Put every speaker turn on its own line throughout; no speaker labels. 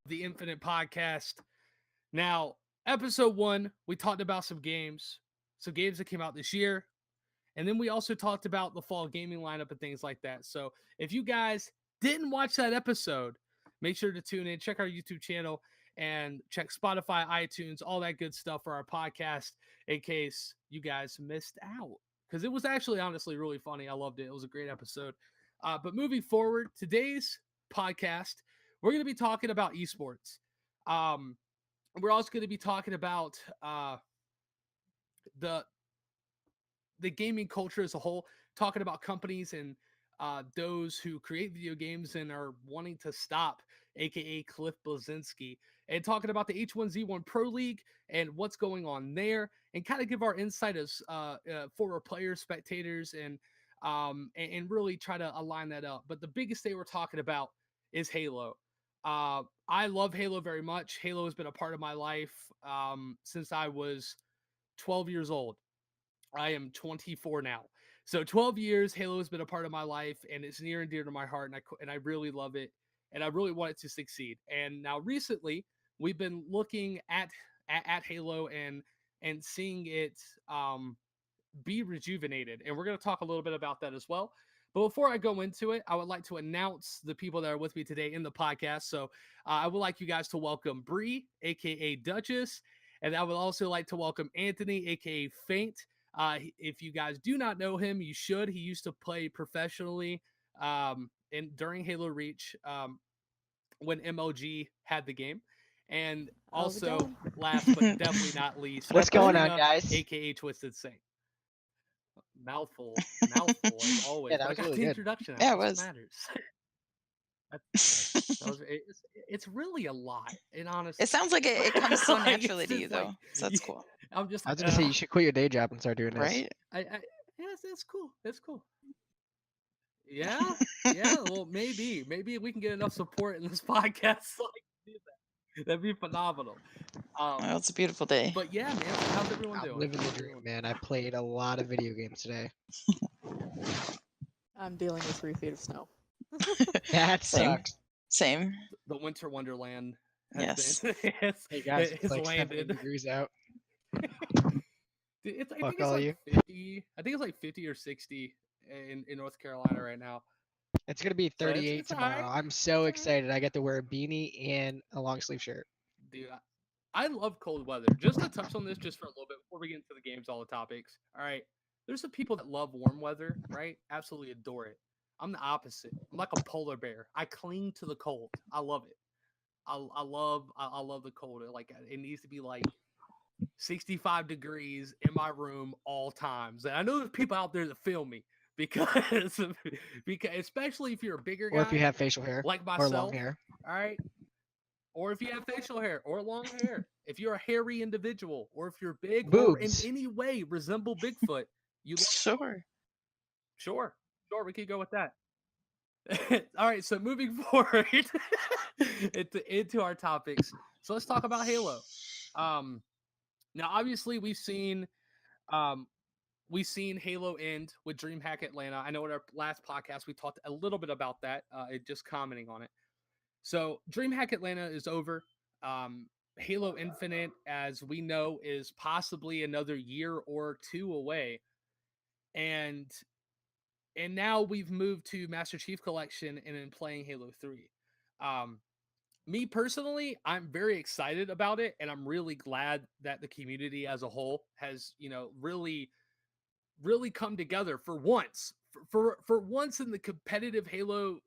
the Infinite podcast. Now, episode 1, we talked about some games that came out this year, and then we also talked about the fall gaming lineup and things like that. So, if you guys didn't watch that episode, make sure to tune in, check our YouTube channel, and check Spotify, iTunes, all that good stuff for our podcast in case you guys missed out. Because it was actually honestly really funny. I loved it. It was a great episode. But moving forward, today's podcast, we're going to be talking about esports. Um, we're also going to be talking about the the gaming culture as a whole, talking about companies and those who create video games and are wanting to stop, aka Cliff Blazinski, and talking about the H1Z1 Pro League and what's going on there, and kind of give our insight as former players, spectators, and really try to align that up. But the biggest thing we're talking about is Halo. I love Halo very much. Halo has been a part of my life since I was 12 years old. I am 24 now. So 12 years, Halo has been a part of my life, and it's near and dear to my heart, and I really love it, and I really want it to succeed. And now recently, we've been looking at Halo and seeing it be rejuvenated, and we're going to talk a little bit about that as well. But before I go into it, I would like to announce the people that are with me today in the podcast. So I would like you guys to welcome Bree, aka Duchess, and I would also like to welcome Anthony, aka Faint. If you guys do not know him, you should. He used to play professionally during Halo Reach when MLG had the game. And
How's it
also,
going?
last but definitely not least,
What's going on,
Karina,
guys?
aka Twisted Saint. Mouthful as always.
Yeah, that
But I
was
got
really
the
good.
introduction out.
Yeah, it
That's what
was.
matters. It's really a lot, and honestly,
It sounds like it comes so
like,
naturally to you, though. So that's
yeah,
cool,
I'm just
I was
like,
gonna say you should quit your day job and start doing this.
right?
yeah, that's cool. That's cool. Yeah, yeah. Well, maybe we can get enough support in this podcast so I can do that. That'd be phenomenal.
Well, it's a beautiful day.
But yeah, man. So how's everyone
I'm
doing?
living the
How's
dream,
everyone
man. I played a lot of video games today.
I'm dealing with 3 feet of snow.
That
Same.
sucks.
Same.
The winter wonderland
Yes.
been,
Hey guys, it's
it's
like 70
landed.
degrees out.
Dude, I
Fuck
think it's
all
like
you.
50. I think it's like 50 or 60 in North Carolina right now.
It's gonna be
So
38
it's
tomorrow.
alright.
I'm so
It's
excited. I get to wear a beanie and a long sleeve shirt.
Dude, I love cold weather. Just to touch on this just for a little bit before we get into the games, all the topics. All right. There's some people that love warm weather, right? Absolutely adore it. I'm the opposite. I'm like a polar bear. I cling to the cold. I love it. I love the cold. Like it needs to be like 65 degrees in my room all times. And I know there's people out there that feel me because because especially if you're a bigger
Or if you
guy
have facial hair
like
or long
myself,
hair.
all right? Or if you have facial hair or long hair, if you're a hairy individual, or if you're big or in
Boobs.
any way resemble Bigfoot, you
Sure.
sure, we could go with that. All right, so moving forward into our topics. So let's talk about Halo. Um, Now, obviously, um, we've seen Halo end with DreamHack Atlanta. I know in our last podcast we talked a little bit about that, just commenting on it. So DreamHack Atlanta is over. Halo Infinite, as we know, is possibly another year or two away, and now we've moved to Master Chief Collection and then playing Halo 3. Um, Me personally, I'm very excited about it, and I'm really glad that the community as a whole has, really come together for once. For once in the competitive Halo,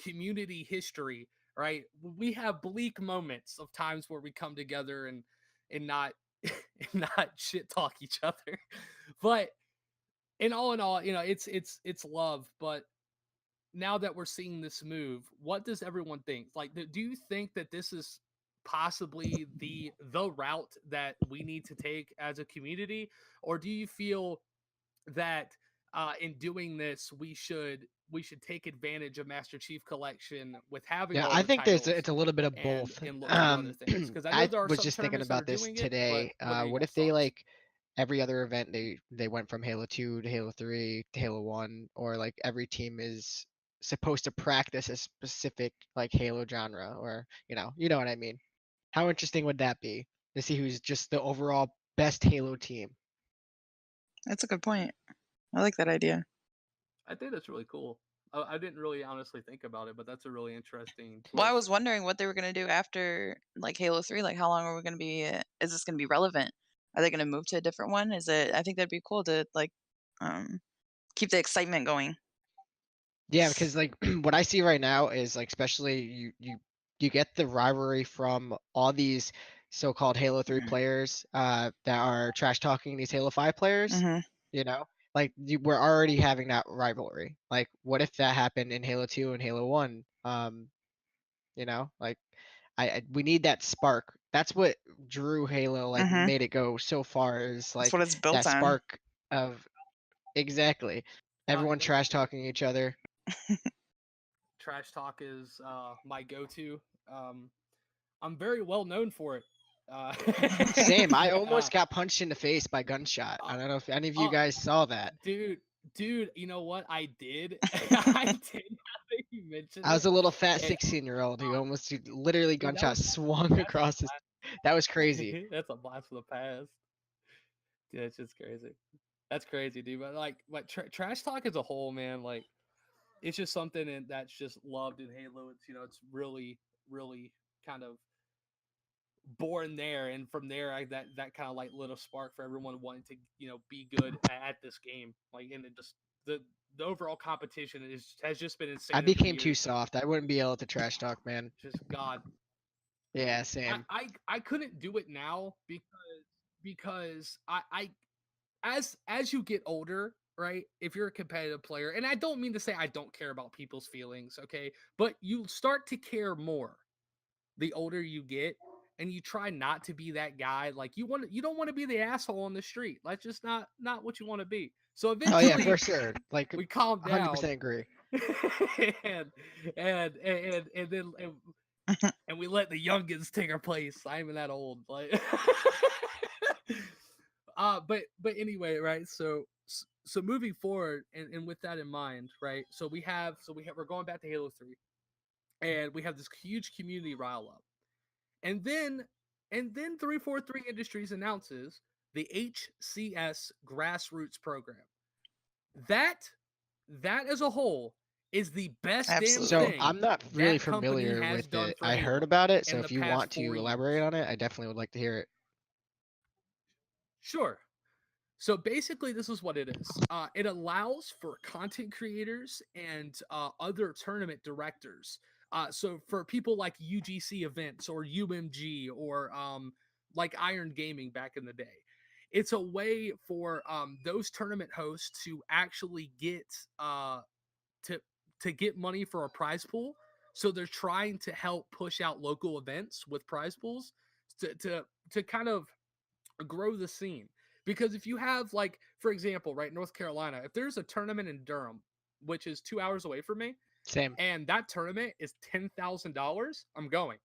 community history, right? We have bleak moments of times where we come together and not and not shit talk each other. But in all, it's love. But now that we're seeing this move, what does everyone think? Like, do you think that this is possibly the route that we need to take as a community, or do you feel that in doing this we should take advantage of Master Chief Collection with having
Yeah,
all
I
the
think
titles
it's a little bit of
and
both.
and look to do other things? Because I know
I
there are
was
some
just thinking
tournaments that are
about this
doing it, but
today.
what are you
What
guys'
if they
thoughts?
like every other event they went from Halo 2 to Halo 3 to Halo 1, or like every team is supposed to practice a specific like Halo genre, or you know what I mean. How interesting would that be to see who's just the overall best Halo team?
That's a good point. I like that idea.
I think that's really cool. I didn't really honestly think about it, but that's a really interesting
Well, I
twist.
was wondering what they were gonna do after like Halo 3. Like, how long are we gonna be? Is this gonna be relevant? Are they gonna move to a different one? Is it? I think that'd be cool to like keep the excitement going.
Yeah, because like what I see right now is like, especially you get the rivalry from all these so-called Halo 3 players that are trash talking these Halo 5 players.
Mhm.
You know, like we're already having that rivalry. Like, what if that happened in Halo 2 and Halo 1? You know, like we need that spark. That's what drew Halo, like
Mhm.
made it go so far, is
That's
like
what it's built
that
on.
spark of exactly everyone
You know,
trash talking each other.
trash talk is my go-to. I'm very well known for it. Uh,
Same. I
uh,
almost got punched in the face by gunshot. I don't know if any of you
uh,
guys saw that.
dude, you know what? I did. I did. Now that you mentioned
I was
it,
a little fat
and
16-year-old who almost literally
dude, that
gunshot
was
swung
that's
across his. That was
a
crazy.
that's a blast from the past. Dude, that's just crazy. That's crazy, dude. But like trash talk as a whole, man, like it's just something that's just loved in Halo. It's it's really, really kind of born there, and from there, that kind of like lit a spark for everyone wanting to be good at this game. Like, and it just the overall competition has just been
I
insane over the
became too
years.
soft. I wouldn't be able to trash talk, man.
Just God,
Yeah,
I
same.
I, I couldn't do it now because I as you get older, right? If you're a competitive player, and I don't mean to say I don't care about people's feelings, okay, but you start to care more the older you get, and you try not to be that guy. Like you don't want to be the asshole on the street. That's just not what you want to be. So
Oh yeah, for
eventually
sure. Like
we calm down
100% agree.
and and then and we let the youngins take our place. I'm even that old. Like but anyway, right? So moving forward, and with that in mind, right? We're going back to Halo 3, and we have this huge community rile up. And then 343 Industries announces the HCS grassroots program. That as a whole is the best damn
So
Absolutely.
thing
I'm not really
that company
familiar
has
with
done
it.
for
I heard
Halo
about it, so
in the
if you
past
want
4
to
years.
elaborate on it, I definitely would like to hear it.
Sure. So basically, this is what it is. It allows for content creators and other tournament directors. So for people like UGC events or UMG or like Iron Gaming back in the day, it's a way for those tournament hosts to actually get to to get money for a prize pool. So they're trying to help push out local events with prize pools to kind of grow the scene. Because if you have, like, for example, right, North Carolina, if there's a tournament in Durham, which is 2 hours away from me,
Same.
and that tournament is $10,000, I'm going.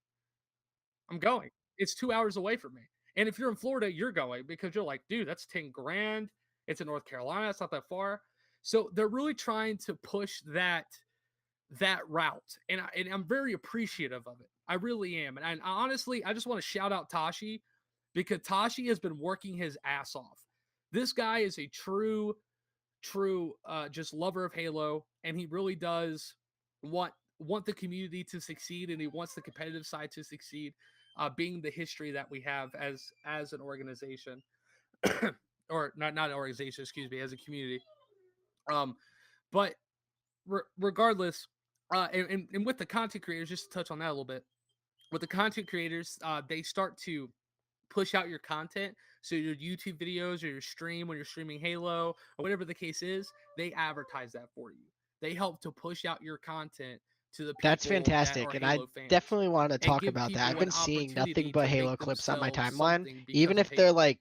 I'm going. It's 2 hours away from me. And if you're in Florida, you're going because you're like, dude, that's 10 grand. It's in North Carolina. It's not that far. So they're really trying to push that route, and I'm very appreciative of it. I really am, and honestly, I just want to shout out Tashi because Tashi has been working his ass off. This guy is a true just lover of Halo, and he really does want the community to succeed, and he wants the competitive side to succeed. Being the history that we have as an organization, or not an organization, excuse me, as a community. But regardless, and with the content creators, just to touch on that a little bit, with the content creators, they start to push out your content. So your YouTube videos or your stream when you're streaming Halo or whatever the case is, they advertise that for you. They help to push out your content to the
That's
people that
fantastic,
are
and I
Halo fans
definitely want to
and
talk
give
about that. I've
people
been
an
seeing nothing
opportunity
but
to
Halo
make
clips on my
themselves
timeline.
something because
Even
of
if they're
Halo.
like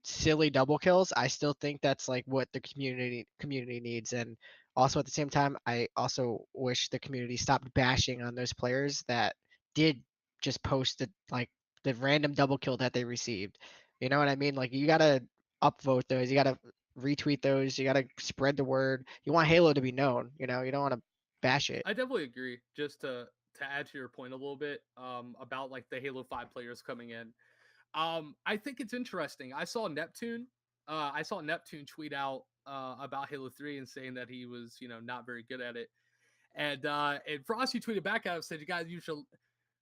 silly double kills, I still think that's like what the community needs. And also at the same time, I also wish the community stopped bashing on those players that did just post the random double kill that they received. You know what I mean? Like, you gotta upvote those, you gotta retweet those, you gotta spread the word. You want Halo to be known, you know, you don't want to bash it.
I definitely agree. Just to add to your point a little bit, about like the Halo 5 players coming in. I think it's interesting. I saw Neptune tweet out about Halo 3 and saying that he was, not very good at it. And Frosty tweeted back at him, said, "You guys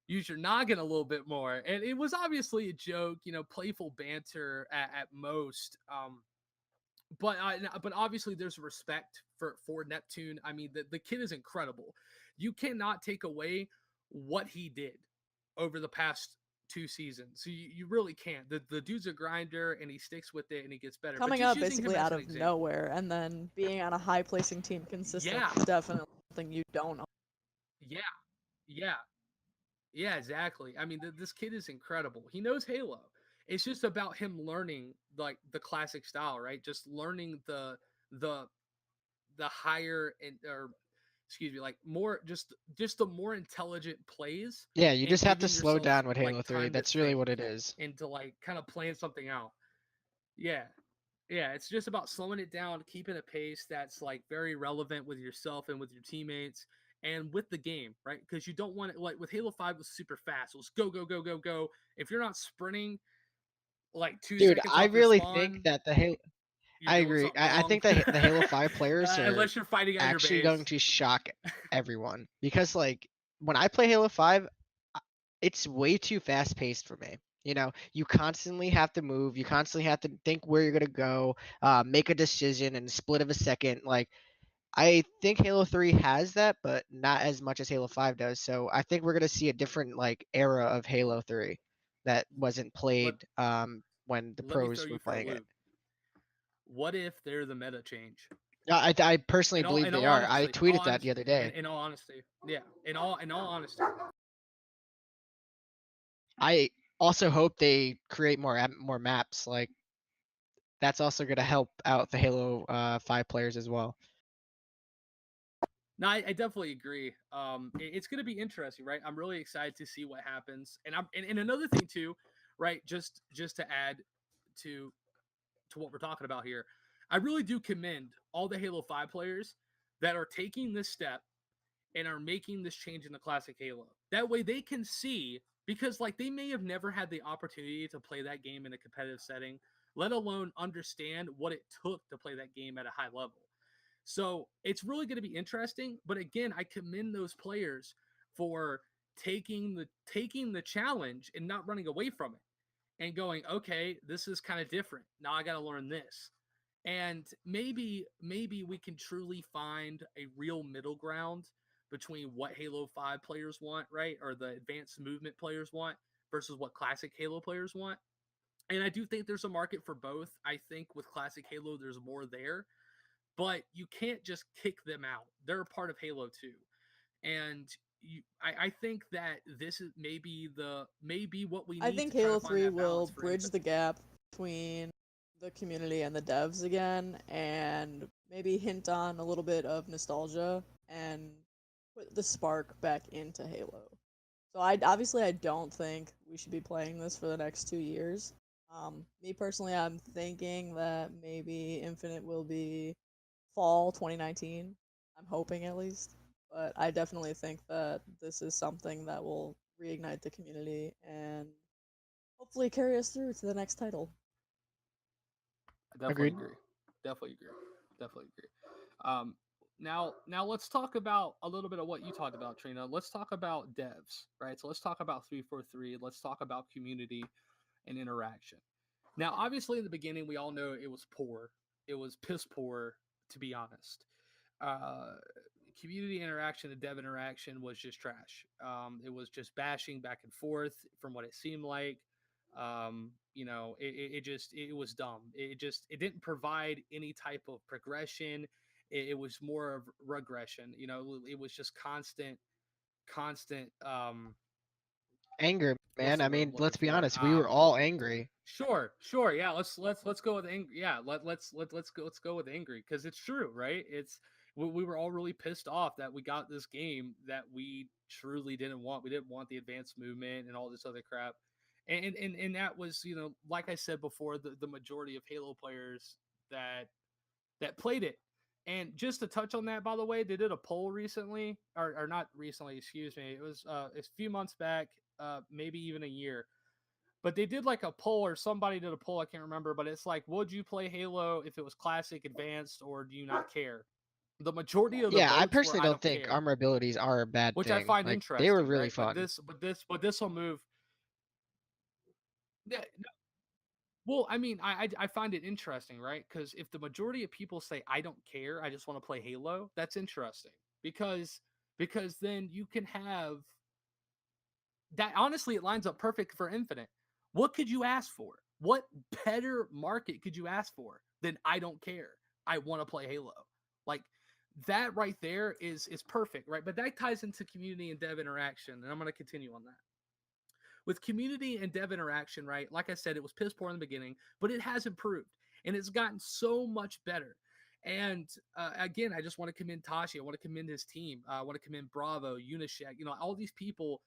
use your noggin a little bit more." And it was obviously a joke, playful banter at most. But obviously there's respect for Neptune. I mean, the kid is incredible. You cannot take away what he did over the past 2 seasons. So you really can't. The dude's a grinder and he sticks with it and he gets better.
Coming
But just
up
using him
basically
as
out
an
of
example.
nowhere and then being on a high placing team consistently
Yeah.
is definitely something you don't know.
Yeah. Yeah. Yeah, exactly. I mean, this kid is incredible. He knows Halo. It's just about him learning like the classic style, right? Just learning the higher and or excuse me, like more just the more intelligent plays
Yeah, you
and
just have to
giving
slow
yourself
down with
like
Halo 3.
time to
That's really
think
what it is.
and to like kind of plan something out. Yeah. Yeah, it's just about slowing it down, keeping a pace that's like very relevant with yourself and with your teammates and with the game, right? Because you don't want it like with Halo 5 was super fast. It was go, go, go, go, go. If you're not sprinting like two
Dude,
seconds
I
off your
really think
spawn,
that the Halo
you're
I
doing
agree.
something
I
wrong.
think that the Halo 5 players are
Unless you're fighting on your
actually going
base.
to shock everyone because like when I play Halo 5, it's way too fast paced for me. You know, you constantly have to move, you constantly have to think where you're gonna go, make a decision in a split of a second. Like I think Halo 3 has that, but not as much as Halo 5 does. So I think we're gonna see a different like era of Halo 3 that wasn't
Let
played when the
let me throw
pros
you
were
for a
playing it.
loop. What if they're the meta change?
I personally believe
In
they
all
are. I
honesty,
tweeted that the other day.
in all honesty, yeah. In all honesty,
I also hope they create more maps. Like that's also going to help out the Halo 5 players as well.
no, I definitely agree. It's going to be interesting, right? I'm really excited to see what happens, and another thing too, right? Just to add to what we're talking about here, I really do commend all the Halo 5 players that are taking this step and are making this change in the classic Halo. That way they can see, because like they may have never had the opportunity to play that game in a competitive setting, let alone understand what it took to play that game at a high level. So it's really going to be interesting. But again, I commend those players for taking the challenge and not running away from it and going, okay, this is kind of different. Now I got to learn this. And maybe we can truly find a real middle ground between what Halo 5 players want, right? Or the advanced movement players want versus what classic Halo players want. And I do think there's a market for both. I think with classic Halo there's more there, but you can't just kick them out. They're a part of Halo 2. And I think that this is maybe what we
I
need
think
to try to
Halo
find
3
that
will
balance for
bridge
Infinite.
the gap between the community and the devs again and maybe hint on a little bit of nostalgia and put the spark back into Halo. So I don't think we should be playing this for the next 2 years. Me personally, I'm thinking that maybe Infinite will be fall 2019. I'm hoping at least, but I definitely think that this is something that will reignite the community and hopefully carry us through to the next title.
I definitely
Agreed.
agree. Definitely agree. Definitely agree. Um, now let's talk about a little bit of what you talked about, Trina. Let's talk about devs, right? So let's talk about 343. Let's talk about community and interaction. Now, obviously, in the beginning, we all know it was poor. It was piss poor, to be honest. Uh, Community interaction and dev interaction was just trash. It was just bashing back and forth from what it seemed like. It was dumb. It didn't provide any type of progression. It was more of regression. It was just constant.
Anger,
What's
man.
the
I
word I'm
mean,
looking
let's be
for?
honest. We were all angry.
Sure. Yeah, let's go with angry. Yeah, let's go with angry because it's true, right? We were all really pissed off that we got this game that we truly didn't want. We didn't want the advanced movement and all this other crap, and that was like I said before, the majority of Halo players that played it. And just to touch on that, by the way, they did a poll recently, or not recently, excuse me. It was a few months back, maybe even a year. But they did like a poll, or somebody did a poll, I can't remember, but it's like, would you play Halo if it was classic, advanced, or do you not care? The majority of the
Yeah, I
votes were
personally
I
don't
don't
think
care,
armor abilities are a bad
which I
thing.
find
Like they were
interesting,
really
right? But
fun.
this will move. Yeah, well, I mean, I find it interesting, right? Because if the majority of people say I don't care, I just want to play Halo, that's interesting because then you can have that. Honestly, it lines up perfect for Infinite. What could you ask for? What better market could you ask for than I don't care? I want to play Halo. Like that right there is perfect, right? But that ties into community and dev interaction, and I'm going to continue on that. With community and dev interaction, right? Like I said, it was piss poor in the beginning, but it has improved and it's gotten so much better. And again, I just want to commend Tashi. I want to commend his team. I want to commend Bravo, Unishack, all these people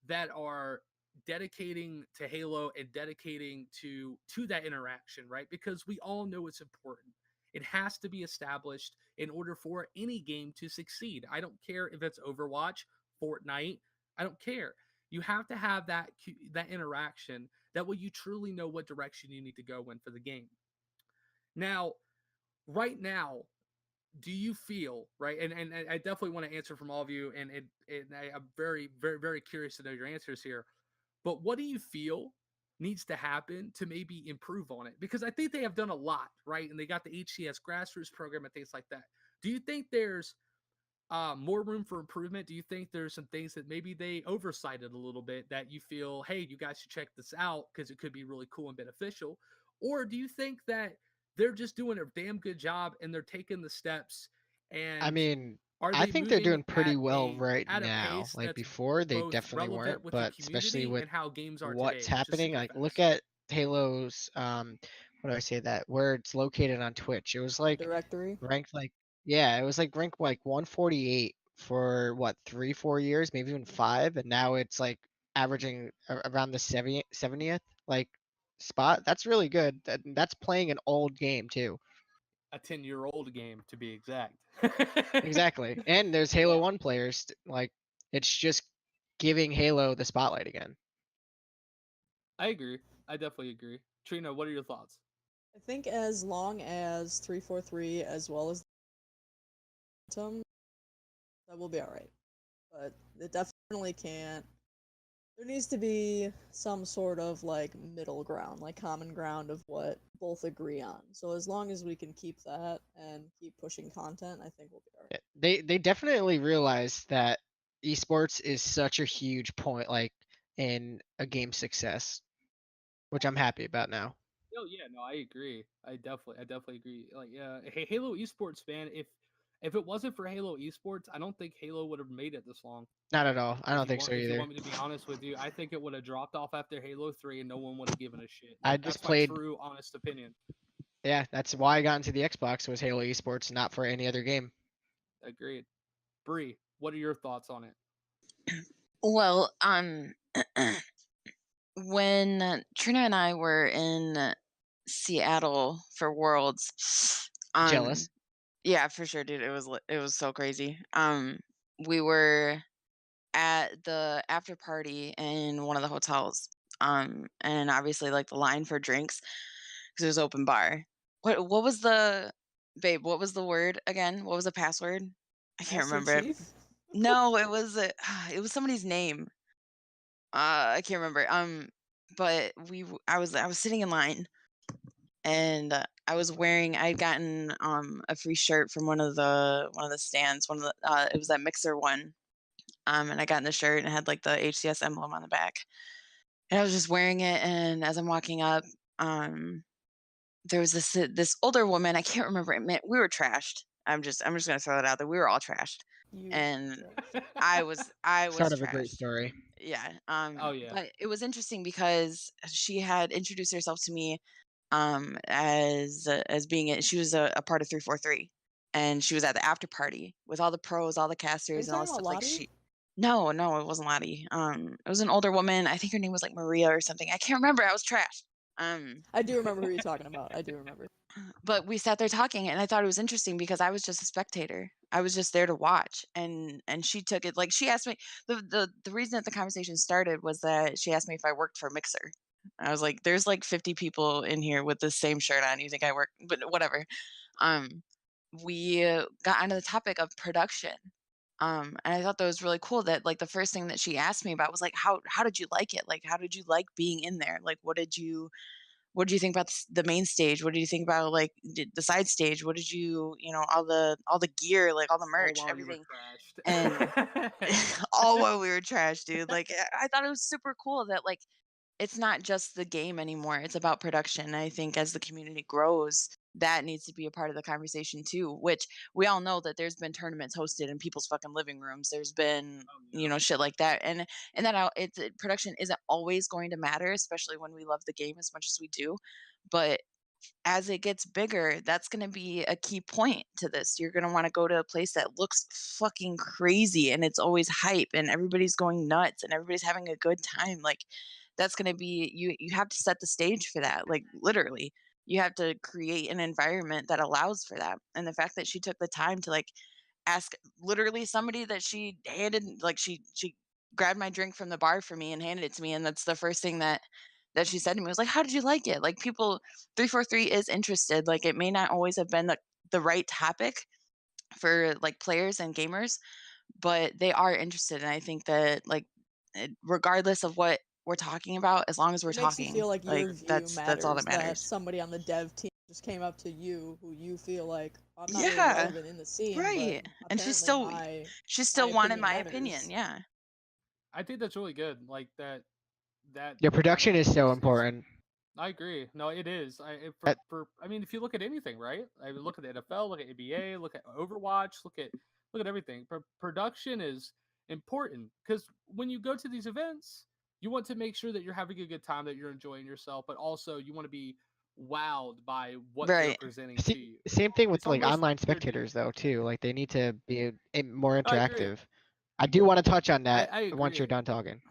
that are dedicating to Halo and dedicating to that interaction, right? Because we all know it's important. It has to be established in order for any game to succeed. I don't care if it's Overwatch, Fortnite. I don't care. You have to have that interaction. That way you truly know what direction you need to go in for the game. Now, right now, do you feel right? And I definitely want to answer from all of you, and I'm very, very, very curious to know your answers here. But what do you feel needs to happen to maybe improve on it? Because I think they have done a lot, right? And they got the HCS grassroots program and things like that. Do you think there's more room for improvement? Do you think there's some things that maybe they oversighted a little bit that you feel, hey, you guys should check this out because it could be really cool and beneficial? Or do you think that they're just doing a damn good job and they're taking the steps,
I
and
mean,
are
I
they
think they're
moving
doing pretty well
a
right
at a
now.
pace
Like
that's
before, they
both
definitely weren't,
relevant with the
but especially
community
with
and how games are
what's
today, which is
happening.
super
Like look
fast?
at Halo's what do I say that where it's located on Twitch. It was
The
like
directory.
ranked like yeah, it was like ranked like 148 for what 3-4 years, maybe even 5, and now it's like averaging around the 70th like spot. That's really good. That's playing an old game too.
A 10-year-old game, to be exact.
Exactly. And there's Halo 1 players like it's just giving Halo the spotlight again.
I agree. I definitely agree. Trina, what are your thoughts?
I think as long as 343 as well as Phantom, that will be alright. But it definitely can't. There needs to be some sort of like middle ground, like common ground of what both agree on. So as long as we can keep that and keep pushing content, I think we'll be alright.
They definitely realize that esports is such a huge point like in a game success, which I'm happy about now.
Oh yeah, no, I agree. I definitely agree. Like, Halo Esports, man. If it wasn't for Halo Esports, I don't think Halo would have made it this long.
Not at all. I don't think so
If you
either.
want me to be honest with you, I think it would have dropped off after Halo 3, and no one would have given a shit.
I
That's
just
my
played
true, honest opinion.
yeah, that's why I got into the Xbox was Halo Esports, not for any other game.
Agreed. Bree, what are your thoughts on it?
Well, when Trina and I were in Seattle for Worlds,
Jealous.
yeah, for sure, dude. It was so crazy. We were at the after party in one of the hotels. And obviously like the line for drinks because it was open bar. What was the babe? What was the word again? What was the password? I can't
Master
remember it.
Chief?
No, it was it was somebody's name. I can't remember. But I was sitting in line, and I'd gotten a free shirt from one of the stands. It was that Mixer one. And I got in the shirt and it had like the HCS emblem on the back. And I was just wearing it, and as I'm walking up, there was this older woman. I can't remember it. Man, we were trashed. I'm just gonna throw that out there. We were all trashed,
You
and
trash.
I was
Start of a great
trashed.
story.
Yeah.
Oh yeah.
But it was interesting because she had introduced herself to me, as being she was a part of 343, and she was at the after party with all the pros, all the
Are you
casters, and all
talking
this
about
stuff. Like
Lottie?
no, it wasn't Lottie. It was an older woman. I think her name was like Maria or something. I can't remember. I was trashed.
I do remember who you're talking about. I do remember.
But we sat there talking, and I thought it was interesting because I was just a spectator. I was just there to watch, and she took it like she asked me. The reason that the conversation started was that she asked me if I worked for Mixer. I was like, "There's like 50 people in here with the same shirt on. You think I work?" But whatever. Um, we got onto the topic of production. And I thought that was really cool that like the first thing that she asked me about was like, how did you like it? Like, how did you like being in there? Like, what did you think about the main stage? What did you think about like the side stage? What did you, all the gear, like all the
All
merch,
while you were
everything, and
trashed.
all while we were trash, dude. Like I thought it was super cool that like it's not just the game anymore. It's about production. I think as the community grows, that needs to be a part of the conversation too, which we all know that there's been tournaments hosted in people's fucking living rooms. There's been,
Oh, yeah.
shit like that. And that production isn't always going to matter, especially when we love the game as much as we do. But as it gets bigger, that's going to be a key point to this. You're going to want to go to a place that looks fucking crazy and it's always hype and everybody's going nuts and everybody's having a good time. Like that's going to be you have to set the stage for that. Like literally, you have to create an environment that allows for that. And the fact that she took the time to like ask literally somebody that she handed like she grabbed my drink from the bar for me and handed it to me, and that's the first thing that she said to me was like, "How did you like it?" Like people 343 is interested. Like it may not always have been the right topic for like players and gamers, but they are interested. And I think that like regardless of what we're talking about, as long as we're
It makes you
talking,
feel like
like
your view
that's all that
matters, that
matters.
somebody on the dev team just came up to you who you feel like, I'm not really
Yeah,
relevant in the scene, but
right. And
apparently
she
my
still wanted
opinion
my opinion.
matters.
Yeah.
I think that's really good. Like that
Your
kind of
production is
thing
so
is
important.
I agree. No, it is.
That-
For I mean, if you look at anything, right? I mean, look at the NFL, look at NBA, look at Overwatch, look at everything. Production is important because when you go to these events, you want to make sure that you're having a good time, that you're enjoying yourself, but also you want to be wowed by what they're
Right.
presenting to you.
Same thing with
It's
like
almost
online
they're.
spectators though too. Like they need to be more
I agree.
interactive. I do want to touch on that
I
once you're
agree.
done talking.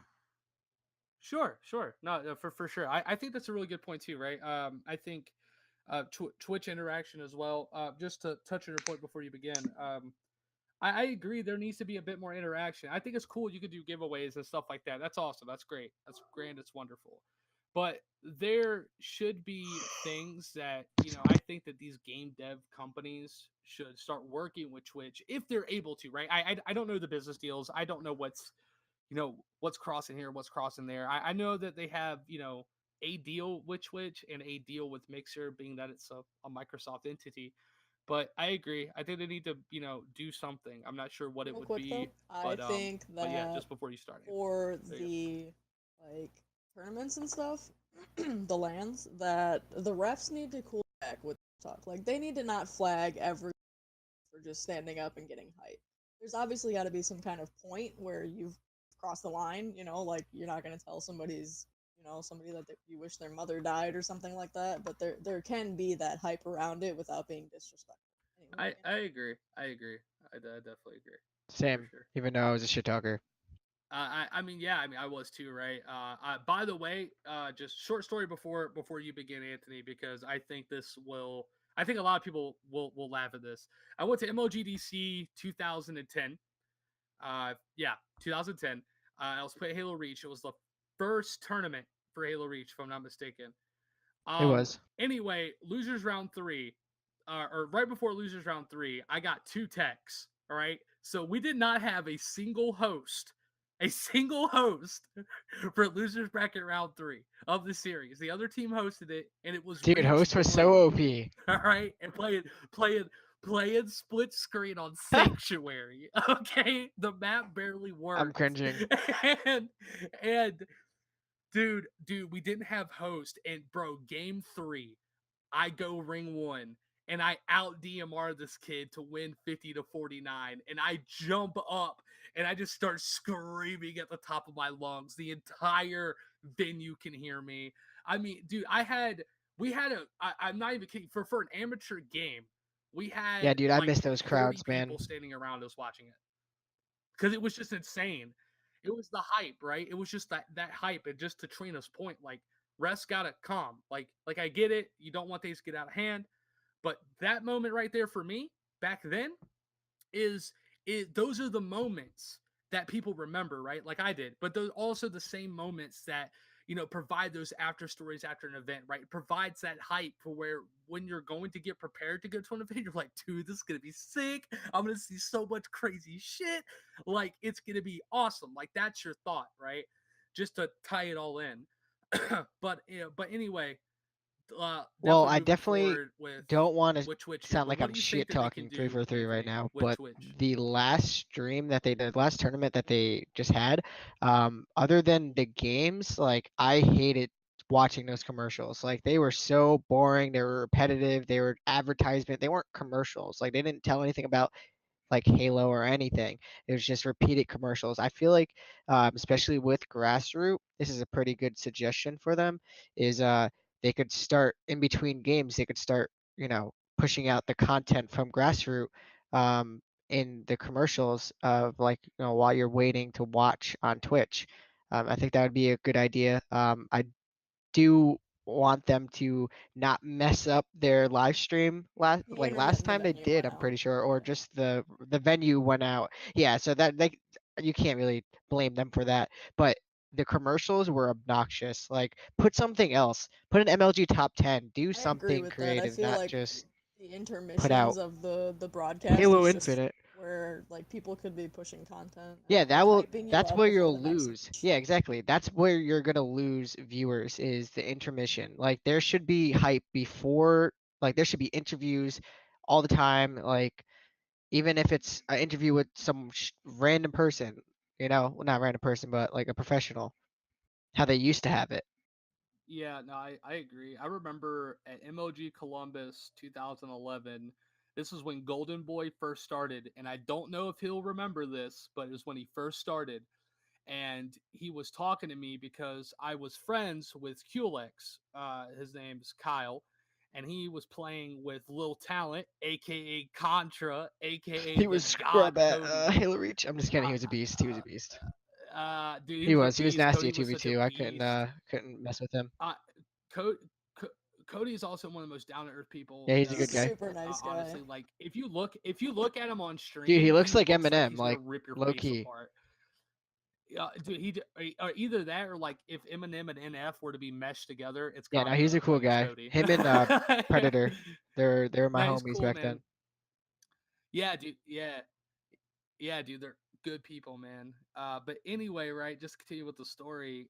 Sure, sure. No, for sure. I think that's a really good point too, right? I think Twitch interaction as well. Just to touch on your point before you begin, I agree. There needs to be a bit more interaction. I think it's cool. You could do giveaways and stuff like that. That's awesome. That's great. That's grand. It's wonderful. But there should be things that I think that these game dev companies should start working with Twitch if they're able to. Right? I don't know the business deals. I don't know what's crossing here, what's crossing there. I know that they have a deal with Twitch and a deal with Mixer, being that it's a Microsoft entity. But I agree. I think they need to, do something. I'm not sure what it
Real
would
quick though,
be,
I
but
think
yeah,
that
just before you start, Anthony.
for
There you go.
the like tournaments and stuff, the lands, that the refs need to cool back with talk. Like they need to not flag every for just standing up and getting hype. There's obviously got to be some kind of point where you've crossed the line. Like you're not gonna tell somebody that you wish their mother died or something like that. But there can be that hype around it without being disrespectful. Anyway,
I agree. I agree. I definitely agree for
Same.
sure.
Even though I was a shit talker.
I mean, yeah, I mean, I was too, right? By the way, just short story before you begin, Anthony, because I think I think a lot of people will laugh at this. I went to MLGDC 2010. Yeah, 2010. I was playing Halo Reach. It was the first tournament for Halo Reach, if I'm not mistaken.
It was.
Anyway, losers round 3, or right before losers round 3, I got 2 techs. All right, so we did not have a single host for losers bracket round 3 of the series. The other team hosted it, and it was
Dude,
Reach
host was
Blue.
so OP.
All right, and playing split screen on Sanctuary. Okay, the map barely worked.
I'm cringing.
and dude, we didn't have host, and bro, game 3, I go ring 1, and I out DMR this kid to win 50-49, and I jump up, and I just start screaming at the top of my lungs. The entire venue can hear me. I mean, dude, I'm not even kidding, for an amateur game, we had
Yeah, dude, I
like
miss those
30
crowds, man.
people standing around us watching it. Because it was just insane. It was the hype, right? It was just that hype. And just to Trina's point, like, refs gotta calm. Like I get it. You don't want things to get out of hand, But that moment right there for me back then is those are the moments that people remember, right? Like I did, but those also the same moments that provide those after stories after an event, right? It provides that hype for where when you're going to get prepared to go to an event, you're like, dude, this is gonna be sick. I'm gonna see so much crazy shit. Like it's gonna be awesome. Like that's your thought, right? Just to tie it all in. But anyway,
Well,
definitely
I
moving
definitely
forward
don't want to
with Twitch here.
sound
But
like
what
I'm
do you think
shit
that they can
talking three
do,
for three right
Anthony,
now,
with
but
Twitch?
the last stream that the last tournament that they just had, other than the games, like I hated watching those commercials. Like they were so boring, they were repetitive, they were advertisement, they weren't commercials. Like they didn't tell anything about like Halo or anything. It was just repeated commercials. I feel like, especially with Grassroot, this is a pretty good suggestion for them. Is they could start in between games. They could start, pushing out the content from Grassroot, in the commercials of like, while you're waiting to watch on Twitch. I think that would be a good idea. I do want them to not mess up their live stream
The internet
last
and the
time they
venue
did,
went
I'm
out.
pretty sure, or
Yeah.
just the venue went out. Yeah, so that they you can't really blame them for that. But the commercials were obnoxious. Like put something else. Put an MLG top 10. Do
I agree
something
with that. I
creative,
feel
not
like
just
the
put
intermissions
out
of the broadcast
Halo
is just
Infinite.
where like people could be pushing content and
Yeah,
like hyping you
that's
up
where
before
you'll
the next
lose.
match.
Yeah, exactly. That's where you're gonna lose viewers is the intermission. Like there should be hype before, like there should be interviews all the time. Like even if it's an interview with some random person, well, not random person, but like a professional, how they used to have it.
Yeah, no, I agree. I remember at MOG Columbus 2011, this was when Golden Boy first started, and I don't know if he'll remember this, but it was when he first started. And he was talking to me because I was friends with Culex. His name's Kyle, and he was playing with Lil Talent, aka Contra, aka
He
the
was
God
scrub at
Cody.
Halo Reach. I'm just kidding.
Uh,
He was a beast. He was a beast.
dude, he
He
was a
was. He was
beast.
nasty
Cody
at
was such a
2v2. I
beast.
couldn't mess with him.
Co- Co- Cody is also one of the most down to earth people
Yeah, he's a
known.
good guy.
Super nice guy.
Honestly, like if you look at him on
Dude, he
stream, he
looks like
looks like
Eminem,
he's gonna
like
rip your
low
face
key.
apart. Yeah, dude, or either that or like if Eminem and NF were to be meshed together, it's
Yeah, no, he's a
Contra.
cool
Like it's
guy.
Cody.
Him and Predator, they're my
No, he's
homies
cool,
back then.
man. Yeah, dude. Yeah, dude. They're good people, man. But anyway, right? Just to continue with the story.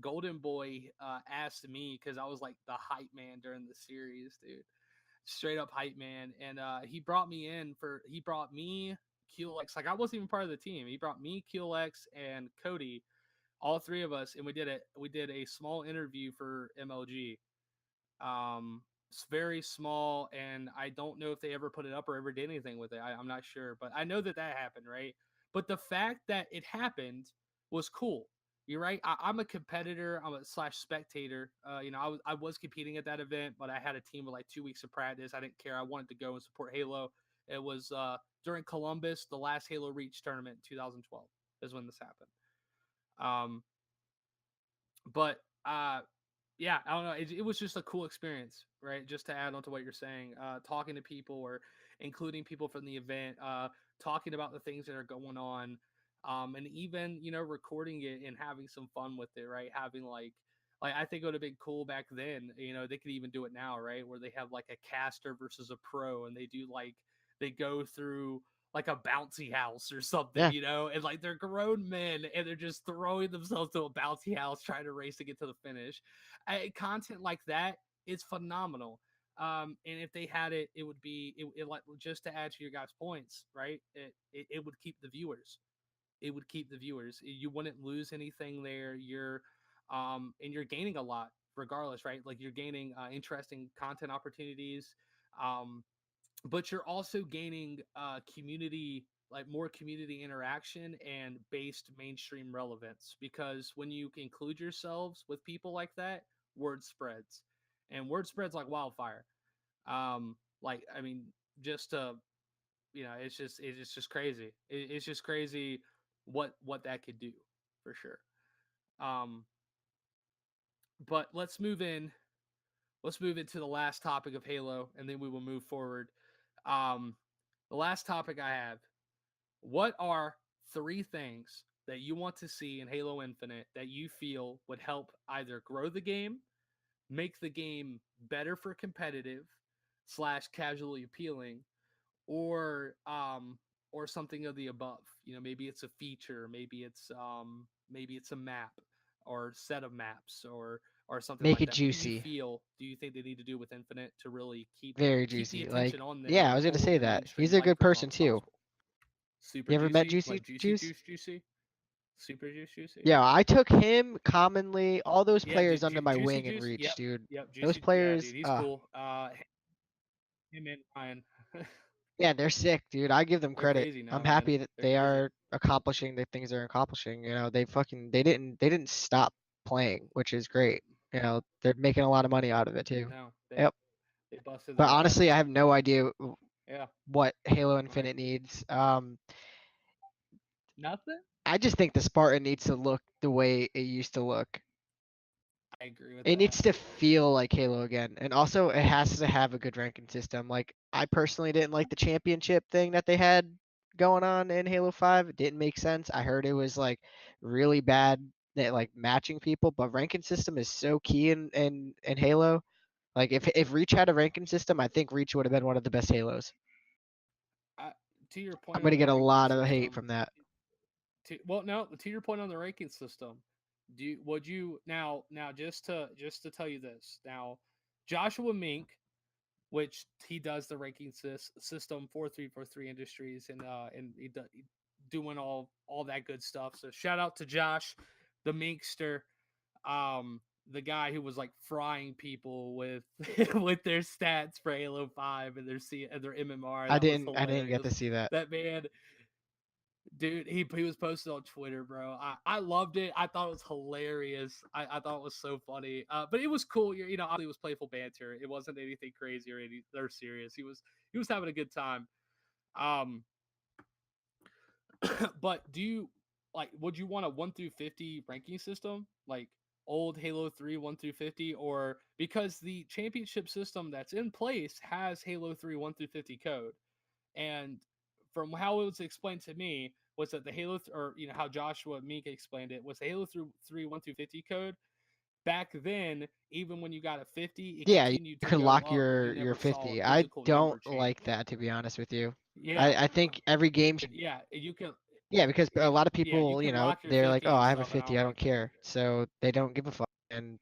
Golden Boy asked me because I was like the hype man during the series, dude. Straight up hype man, and he brought me in for he brought me QLX. Like I wasn't even part of the team. He brought me QLX and Cody, all three of us, and we did a small interview for MLG. It's very small, and I don't know if they ever put it up or ever did anything with it. I'm not sure, but I know that that happened, right? But the fact that it happened was cool. You're right. I'm a competitor. I'm a slash spectator. I was competing at that event, but I had a team with like 2 weeks of practice. I didn't care. I wanted to go and support Halo. It was during Columbus, the last Halo Reach tournament in 2012 is when this happened. Um, but yeah, I don't know. It was just a cool experience, right? Just to add on to what you're saying, talking to people or including people from the event, talking about the things that are going on, and even recording it and having some fun with it, right? Having like I think it would have been cool back then. They could even do it now, right? Where they have like a caster versus a pro, and they do like they go through like a bouncy house or something,
Yeah,
and like they're grown men and they're just throwing themselves to a bouncy house trying to race to get to the finish. Content like that is phenomenal. And if they had it, it would be it like just to add to your guys' points, right? It would keep the viewers. It would keep the viewers. You wouldn't lose anything there. And you're gaining a lot regardless, right? Like you're gaining interesting content opportunities. Um, but you're also gaining community like more community interaction and based mainstream relevance because when you include yourselves with people like that, word spreads, and word spreads like wildfire. Like I mean, just it's just crazy. It's just crazy what that could do for sure. um but let's move in let's move into the last topic of Halo, and then we will move forward. Um, the last topic I have: what are 3 things that you want to see in Halo Infinite that you feel would help either grow the game, make the game better for competitive slash casually appealing, or something of the above? Maybe it's a feature, maybe it's a map or set of maps or something
Make
like
it
that. What
juicy,
do you think they need to do with Infinite to really
very
keep the
juicy. Like,
attention on them
yeah, I
and
was gonna
hold
say
the
that.
mainstream
He's a good
like as long
person
as
too.
possible? Super
You ever met
juicy,
Juicy
like juicy
Juice?
juice juicy, super juice juicy.
Yeah, I took him commonly, all those
Yeah,
players under my
juicy
wing and
juice.
reach,
Yep,
dude.
yep,
Those
juicy. Yeah,
players,
dude, he's cool. Him and Ryan,
yeah, they're sick, dude. I give them
they're
credit.
crazy
I'm
now, man.
happy that
They're
they
crazy.
are accomplishing the things they're accomplishing. They didn't stop playing, which is great. They're making a lot of money out of it too.
No,
Yep.
they busted
But
their
honestly,
ass.
I have no idea
Yeah,
what Halo
right.
Infinite needs.
Nothing.
I just think the Spartan needs to look the way it used to look.
I agree with
It
that.
needs to feel like Halo again. And also it has to have a good ranking system. Like I personally didn't like the championship thing that they had going on in Halo 5. It didn't make sense. I heard it was like really bad at like matching people, but ranking system is so key in Halo. Like if Reach had a ranking system, I think Reach would have been one of the best Halos.
I, to your
I'm
point on
gonna
the
get a
ranking
lot of hate
system,
from that.
to your point on the ranking system, would you now just to tell you this now, Joshua Mink, which he does the ranking system for 343 Industries, and he doing all that good stuff. So shout out to Josh, the Minkster, the guy who was like frying people with with their stats for Halo 5 and their MMR.
I
That was
didn't I didn't get
hilarious.
to see that.
That man, dude, he was posted on Twitter, bro. I loved it. I thought it was hilarious. I thought it was so funny. But it was cool. Obviously it was playful banter. It wasn't anything crazy or serious. He was having a good time. Um, but would you want a 1 through 50 ranking system like old Halo 3 1 through 50, or because the championship system that's in place has Halo 3 1 through 50 code? And from how it was explained to me was that the or how Joshua Meek explained it, was the Halo 3 1 through 50 code back then, even when you got a 50, it
Yeah, you
continued to
could
go
lock
up, but you
your
never saw a
50. I
physical
don't
number
like
change.
that, to be honest with you.
Yeah,
I think every game should,
yeah, you can.
yeah, because a lot of
Yeah, you
people,
can lock your
they're like,
50
oh,
and
I have a
stuff, and I
50,
don't
I don't
like that.
care. So they don't give a fuck. And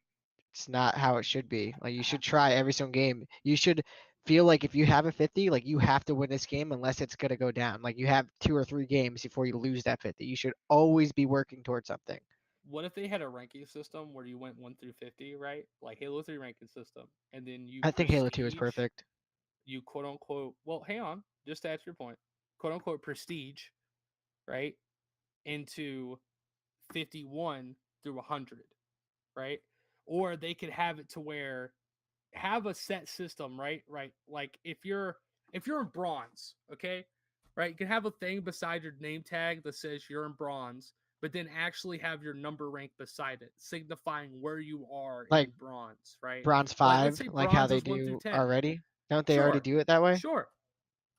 it's not how it should be. Like, you should try every single game. You should feel like if you have a 50, like, you have to win this game unless it's going to go down. Like, you have 2 or 3 games before you lose that 50. You should always be working towards something.
What if they had a ranking system where you went 1 through 50, right? Like Halo 3 ranking system, and then you
I think Halo 2 is
prestige,
perfect.
you quote unquote, well, hang on, just to add your point, quote unquote prestige, right? Into 51 through 100, right? Or they could have it to where have a set system, right? Right. Like if you're in bronze, okay, right, you can have a thing beside your name tag that says you're in bronze, but then actually have your number rank beside it, signifying where you are
Like
in bronze, right?
Bronze
Like let's
5,
say
like how
bronze
they
is 1 through
do
10.
already. Don't they already
Sure.
do it that way?
Sure.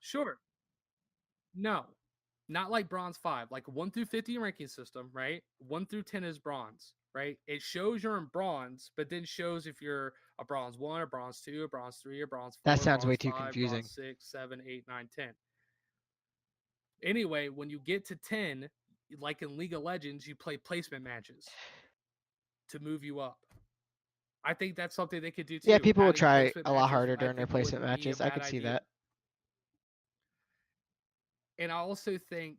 Sure. No, not like bronze 5, like 1 through 50 ranking system, right? 1 through 10 is bronze, right? It shows you're in bronze, but then shows if you're a bronze 1, a bronze 2, a bronze 3, a bronze
That
4,
sounds way
bronze
too
5, bronze
confusing.
6, 7, 8, 9, 10. Anyway, when you get to 10, like in League of Legends, you play placement matches to move you up. I think that's something they could do
Yeah,
too.
people will
Adding
try
placement
a lot
matches,
harder
I
during their
think,
placement
wouldn't be a
matches. I
bad
could see
idea.
that.
And I also think,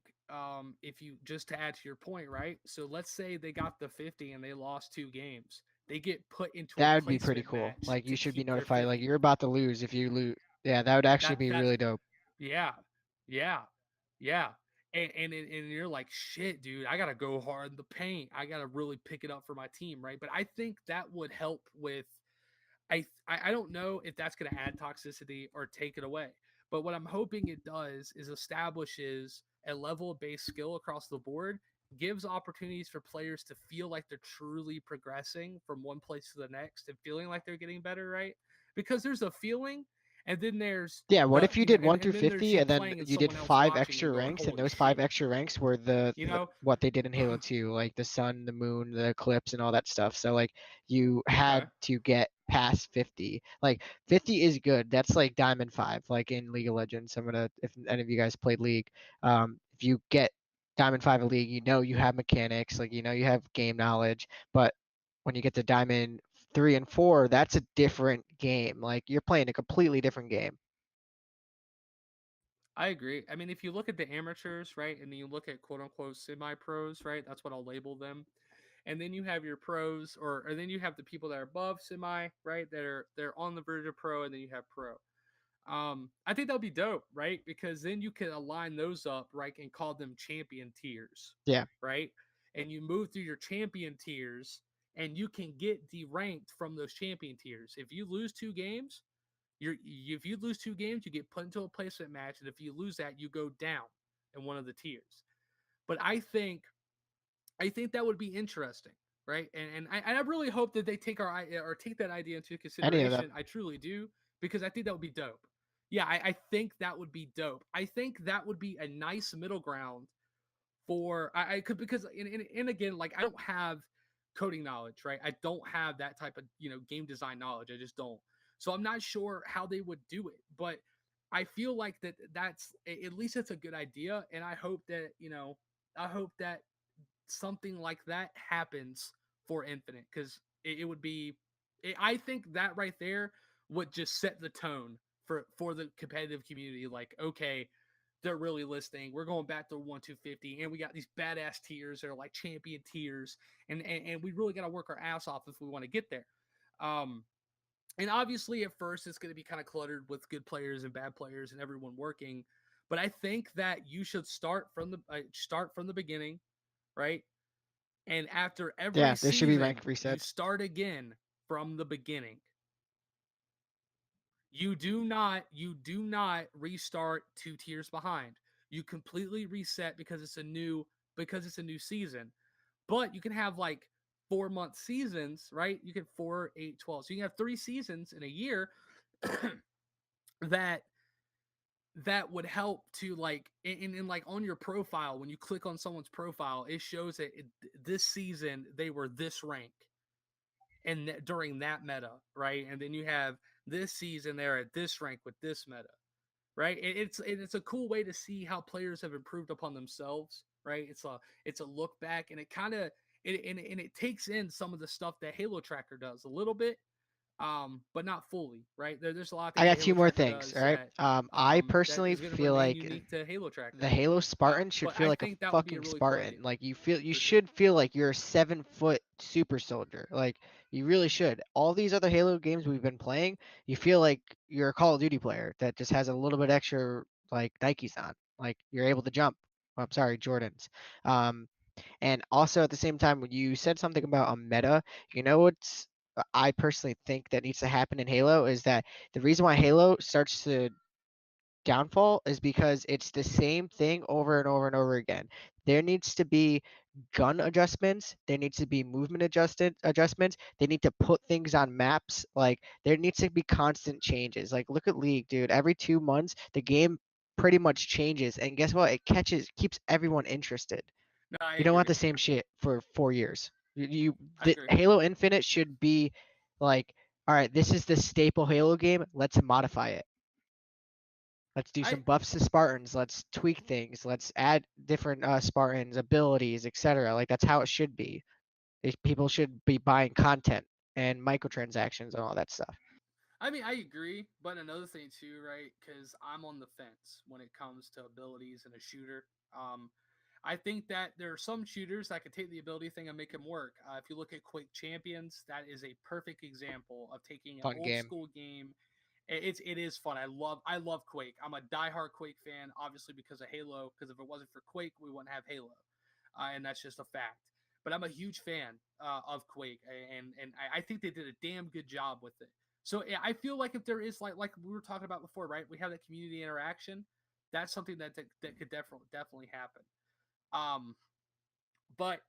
if you just to add to your point, right? So let's say they got the 50 and they lost 2 games, they get put into a
That would be pretty
placement
cool.
match
Like, you
to
should be
keep their
notified, like,
50.
you're about to lose if you lose. Yeah, that would actually be
That's
really dope.
yeah, yeah, yeah. And you're like, shit, dude, I gotta go hard in the paint. I gotta really pick it up for my team, right? But I think that would help with. I don't know if that's going to add toxicity or take it away. But what I'm hoping it does is establishes a level of base skill across the board, gives opportunities for players to feel like they're truly progressing from one place to the next and feeling like they're getting better, right? because there's a feeling, and then there's
Yeah, what
the
if you did 1 through
and then there's
50
you
and then
playing and
you did
someone else
5
watching
extra
and going,
ranks, and
holy
those 5
shit,
extra ranks were
you know?
what they did in Halo 2, like the sun, the moon, the eclipse, and all that stuff. So like you had
Okay.
to get past 50. Like 50 is good. That's like Diamond 5, like in League of Legends. If any of you guys played League, if you get Diamond 5 of League, you know you have mechanics, like you know you have game knowledge, but when you get to Diamond 3 and 4, that's a different game. Like you're playing a completely different game.
I agree. I mean, if you look at the amateurs, right, and then you look at quote unquote semi pros, right, that's what I'll label them. And then you have your pros, or then you have the people that are above semi, right, they're on the verge of pro, and then you have pro. I think that'll be dope, right? Because then you can align those up, right, and call them champion tiers,
Yeah.
right? And you move through your champion tiers, and you can get deranked from those champion tiers. If you lose 2 games, if you lose 2 games, you get put into a placement match, and if you lose that, you go down in one of the tiers. But I think that would be interesting, right? And I really hope that they take take that idea into
Any of them.
consideration. I truly do, because I think that would be dope. Yeah, I think that would be dope. I think that would be a nice middle ground for I could, because and again, like I don't have coding knowledge, right? I don't have that type of game design knowledge. I just don't. So I'm not sure how they would do it, but I feel like that's at least it's a good idea, and I hope that I hope that something like that happens for Infinite, because it would be. I think that right there would just set the tone for the competitive community. Like, okay, they're really listening. We're going back to 1 to 50, and we got these badass tiers that are like champion tiers, and we really got to work our ass off if we want to get there. Um, and obviously, at first, it's going to be kind of cluttered with good players and bad players and everyone working. But I think that you should start from the beginning, right? And after every
Yeah, there should be
season,
rank
you
resets.
start again from the beginning. You do not restart 2 tiers behind. You completely reset because it's a new season. But you can have like 4 month seasons, right? You get 4, 8, 12. So you can have 3 seasons in a year that that would help to like in like on your profile. When you click on someone's profile, it shows that this season they were this rank and during that meta, right? And then you have this season they're at this rank with this meta, right? It's a cool way to see how players have improved upon themselves, right? It's a look back, and it kind of it takes in some of the stuff that Halo Tracker does a little bit, but not fully, right? There's a lot of
I
things that
got two
Halo
more
Tracker
things.
does
All right. I
that
personally
is going to
feel
remain
like
unique to Halo
the
Tracker.
Halo Spartan should
But
feel
I
like a
think that would be a
fucking
really cool idea.
Spartan. Like you
For sure.
should feel like you're a 7-foot super soldier. Like you really should. All these other Halo games we've been playing, you feel like you're a Call of Duty player that just has a little bit extra like Nikes on. Like you're able to jump. Oh, I'm sorry, Jordans. And also at the same time, when you said something about a meta, you know what's I personally think that needs to happen in Halo is that the reason why Halo starts to downfall is because it's the same thing over and over and over again. There needs to be gun adjustments. There needs to be movement adjustments. They need to put things on maps. Like there needs to be constant changes. Like look at League, dude. Every 2 months, the game pretty much changes, and guess what? It keeps everyone interested.
No, I
You don't want
agree.
the same shit for 4 years.
I
The
agree.
Halo Infinite should be like, all right, this is the staple Halo game. Let's modify it. Let's do
I
some buffs to Spartans. Let's tweak things. Let's add different Spartans abilities, etc. Like that's how it should be. People should be buying content and microtransactions and all that stuff.
I mean, I agree, but another thing too, right? Because I'm on the fence when it comes to abilities in a shooter. Um, I think that there are some shooters that could take the ability thing and make them work. If you look at Quake Champions, that is a perfect example of taking an
Fun
old
game.
school game. It is fun. I love Quake. I'm a diehard Quake fan, obviously because of Halo. Because if it wasn't for Quake, we wouldn't have Halo, and that's just a fact. But I'm a huge fan of Quake, and I think they did a damn good job with it. So yeah, I feel like if there is like we were talking about before, right? We have that community interaction. That's something that could definitely happen. Um, but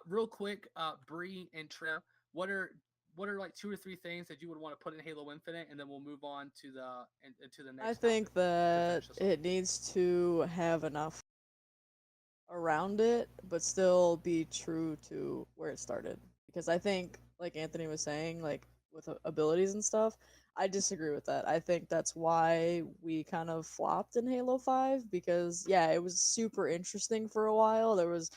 real quick, Bree and Trina, what are what are like 2 or 3 things that you would want to put in Halo Infinite, and then we'll move on to the next.
I think
topic
that
finish this off.
it needs to have enough around it, but still be true to where it started. Because I think, like Anthony was saying, like with abilities and stuff, I disagree with that. I think that's why we kind of flopped in Halo 5 because yeah, it was super interesting for a while. There was,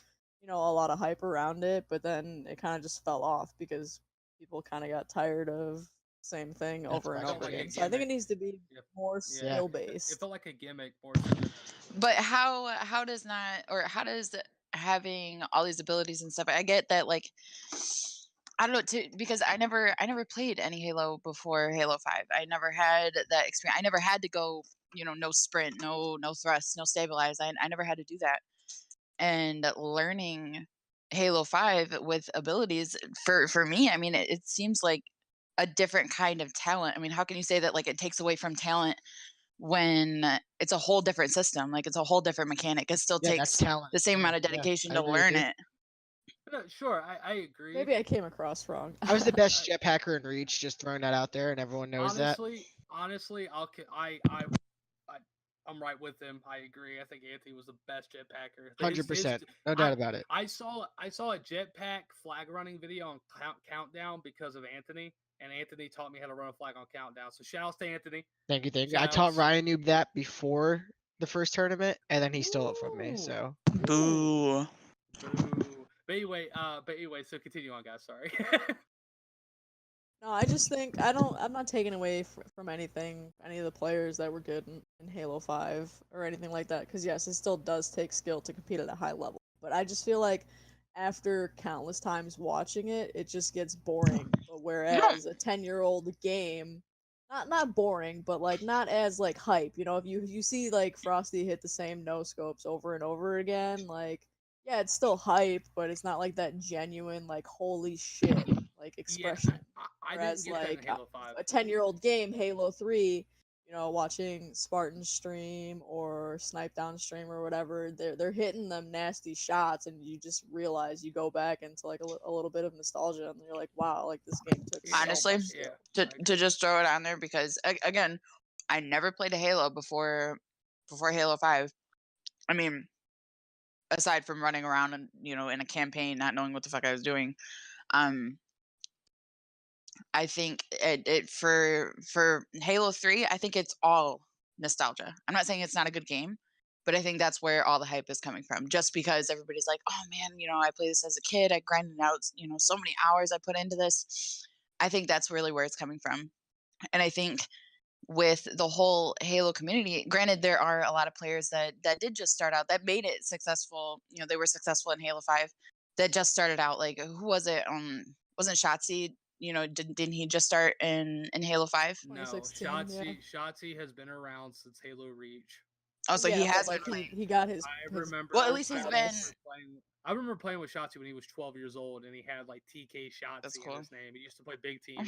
a lot of hype around it, but then it kind of just fell off because people kind of got tired of same thing
That's
over and
why I
over
agree.
again. So I think it needs to be
Yep.
more
Yeah.
skill
It
based.
felt like a gimmick more so than
But how does having all these abilities and stuff? I get that, like, I don't know, because I never played any Halo before Halo 5. I never had that experience. I never had to go, no sprint, no thrust, no stabilize. I never had to do that. And learning Halo 5 with abilities for me, I mean, it seems like a different kind of talent. I mean, how can you say that like it takes away from talent when it's a whole different system? Like it's a whole different mechanic. It still
Yeah, that's
takes
talent.
the same amount of
Yeah,
dedication
I
to
agree with
learn
you.
it.
Sure, I agree.
Maybe I came across wrong.
I was the best jetpacker in Reach, just throwing that out there, and everyone knows that.
Honestly, I'm right with him. I agree. I think Anthony was the best jetpacker.
100%, no doubt about it.
I saw a jetpack flag running video on Countdown because of Anthony, and Anthony taught me how to run a flag on Countdown. So shout outs to Anthony.
Thank you. I
Shout
taught
outs.
Ryan Noob that before the first tournament, and then he stole it from me. So
Boo.
Boo. But anyway, so continue on, guys. Sorry.
No, I just think I'm not taking away from any of the players that were good in Halo 5 or anything like that. Because yes, it still does take skill to compete at a high level. But I just feel like after countless times watching it, it just gets boring. But whereas a 10-year-old game, not boring, but like not as like hype. If you see like Frosty hit the same no scopes over and over again, like yeah, it's still hype, but it's not like that genuine like holy shit like expression.
I
Whereas
didn't get
like
that in Halo 5.
a 10-year-old game, Halo 3, watching Spartan stream or Snipe Down stream or whatever, they're hitting them nasty shots, and you just realize you go back into like a little bit of nostalgia, and you're like, wow, like this game took
Honestly,
so much skill.
to just throw it on there because again, I never played a Halo before Halo 5. I mean, aside from running around and in a campaign not knowing what the fuck I was doing, I think it for Halo 3, I think it's all nostalgia. I'm not saying it's not a good game, but I think that's where all the hype is coming from. Just because everybody's like, "Oh man, I played this as a kid. I grinded out, so many hours I put into this." I think that's really where it's coming from. And I think with the whole Halo community, granted there are a lot of players that did just start out that made it successful. They were successful in Halo 5 that just started out. Like who was it? Wasn't Shotzi? Didn't he just start in Halo 5?
No,
2016,
Shotzi has been around since Halo Reach.
Oh, so
yeah,
he has
like
been playing.
he got his.
I remember.
Well, at least he's been.
I remember playing with Shotzi when he was 12 years old, and he had like TK Shotzi
Cool.
in his name. He used to play big team.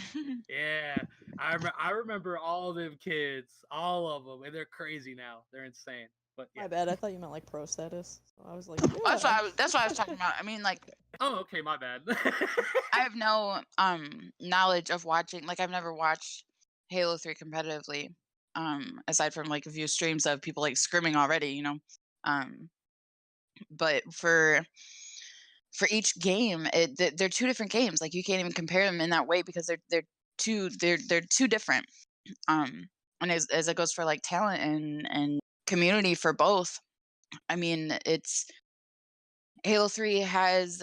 Yeah, I remember all of them kids, all of them, and they're crazy now. They're insane. But yeah.
My bad. I thought you meant like pro status. So I was like, yeah.
That's what I was talking about. I mean, like.
Oh, okay, my bad.
I have no knowledge of watching. Like, I've never watched Halo 3 competitively. Aside from like a few streams of people like screaming already, but for each game, they're two different games. Like you can't even compare them in that way because they're too different. And as it goes for like talent and community for both, I mean, it's Halo 3 has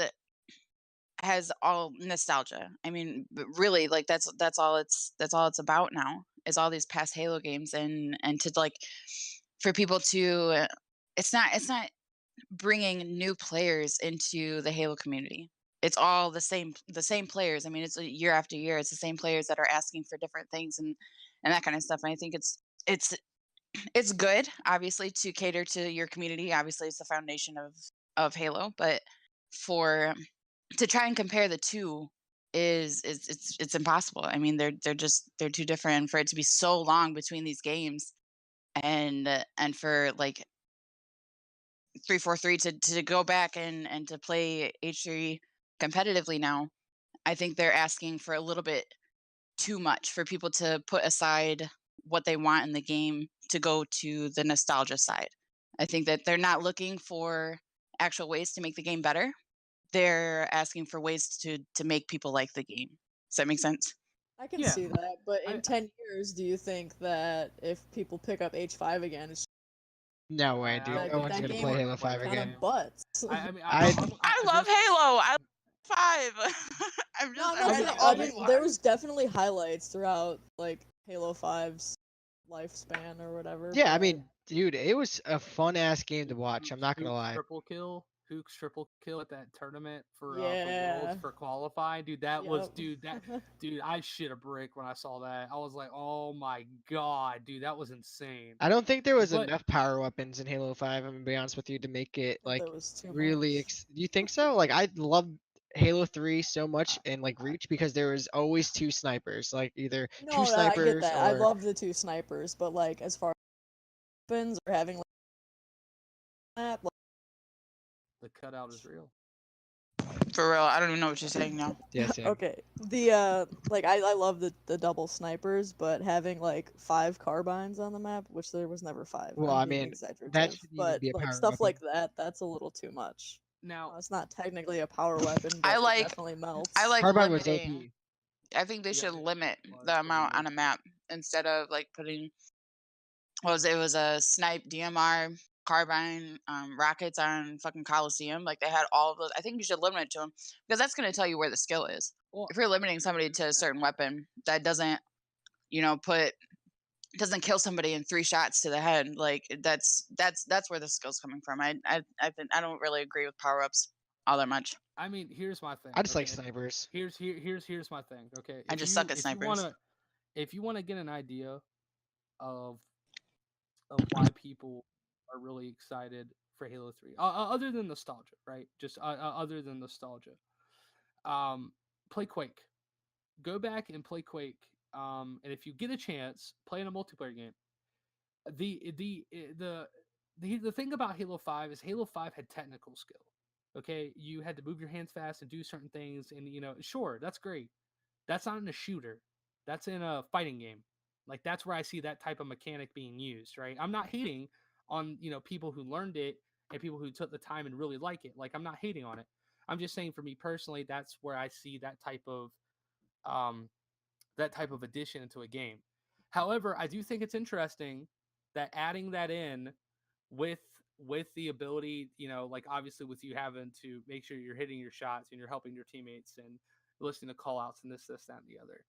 all nostalgia. I mean, really, like that's all it's about now is all these past Halo games and to like for people to it's not bringing new players into the Halo community. It's all the same players. I mean, it's year after year. It's the same players that are asking for different things and that kind of stuff. And I think it's good, obviously, to cater to your community. Obviously, it's the foundation of Halo, but to try and compare the two it's impossible. I mean, they're too different, and for it to be so long between these games, and for like 343 to go back and to play H3 competitively now, I think they're asking for a little bit too much for people to put aside what they want in the game to go to the nostalgia side. I think that they're not looking for actual ways to make the game better. They're asking for ways to make people like the game. Does that make sense?
I can
Yeah.
see that, but
I-
in 10 years, do you think that if people pick up H5 again, it's
No way,
I
dude.
don't
No
think
one's
that
gonna
game
play Halo 5
kind
again.
of butts?
I mean,
I love Halo. I love 5. I'm
No,
just
I'm not
I'm
saying.
really
I
into
mean, there
5.
was definitely highlights throughout like Halo 5's lifespan or whatever.
Yeah, I
but-
mean, dude, it was a fun ass game to watch. I'm not gonna
Hook's
lie.
Hook's triple kill at that tournament for
Yeah.
Worlds for qualify, dude. That was
Yep.
dude. I shit a brick when I saw that. I was like, oh my god, dude, that was insane.
I don't think there was
But-
enough power weapons in Halo 5. I'm gonna be honest with you to make it
I thought
like
there was too
really.
much.
You think so? Like I love Halo 3 so much and like Reach because there was always 2 snipers, like either
No,
2
no, I
snipers
get that.
or.
I love the 2 snipers, but like as far as weapons or having like map, like,
the cutout is real.
For real, I don't even know what you're saying now.
Yeah, same.
okay, the like I love the double snipers, but having like 5 carbines on the map, which there was never 5.
Well,
I'm
I
being
mean,
exaggerative,
that shouldn't even
but
be a
like
power
stuff
weapon.
like that, that's a little too much.
Now,
It's not technically a power weapon, but
I
it
like-
definitely melts.
I like
Carbine was
limiting.
OP.
I think they
Yeah,
should
it
limit
was
the
pretty
amount on
good.
a map instead of like putting. What was it? It was a snipe, DMR, carbine, rockets on fucking Coliseum. Like they had all of those. I think you should limit it to them because that's going to tell you where the skill is.
Well,
If you're limiting somebody to a certain weapon that doesn't, doesn't kill somebody in 3 shots to the head, like that's where the skill's coming from. I don't really agree with power ups all that much.
I mean, here's my thing.
I just like
okay?
snipers.
Here's my thing. Okay,
I just suck at snipers.
If you wanna get an idea of why people are really excited for Halo 3, other than nostalgia, right? Just other than nostalgia, play Quake. Go back and play Quake. And if you get a chance, play in a multiplayer game. The thing about Halo 5 is Halo 5 had technical skill. Okay, you had to move your hands fast and do certain things, and sure, that's great. That's not in a shooter. That's in a fighting game. Like that's where I see that type of mechanic being used, right? I'm not hating on people who learned it and people who took the time and really like it. Like I'm not hating on it. I'm just saying for me personally, that's where I see that type of addition into a game. However, I do think it's interesting that adding that in with the ability, like obviously with you having to make sure you're hitting your shots and you're helping your teammates and listening to call outs and this, that, and the other.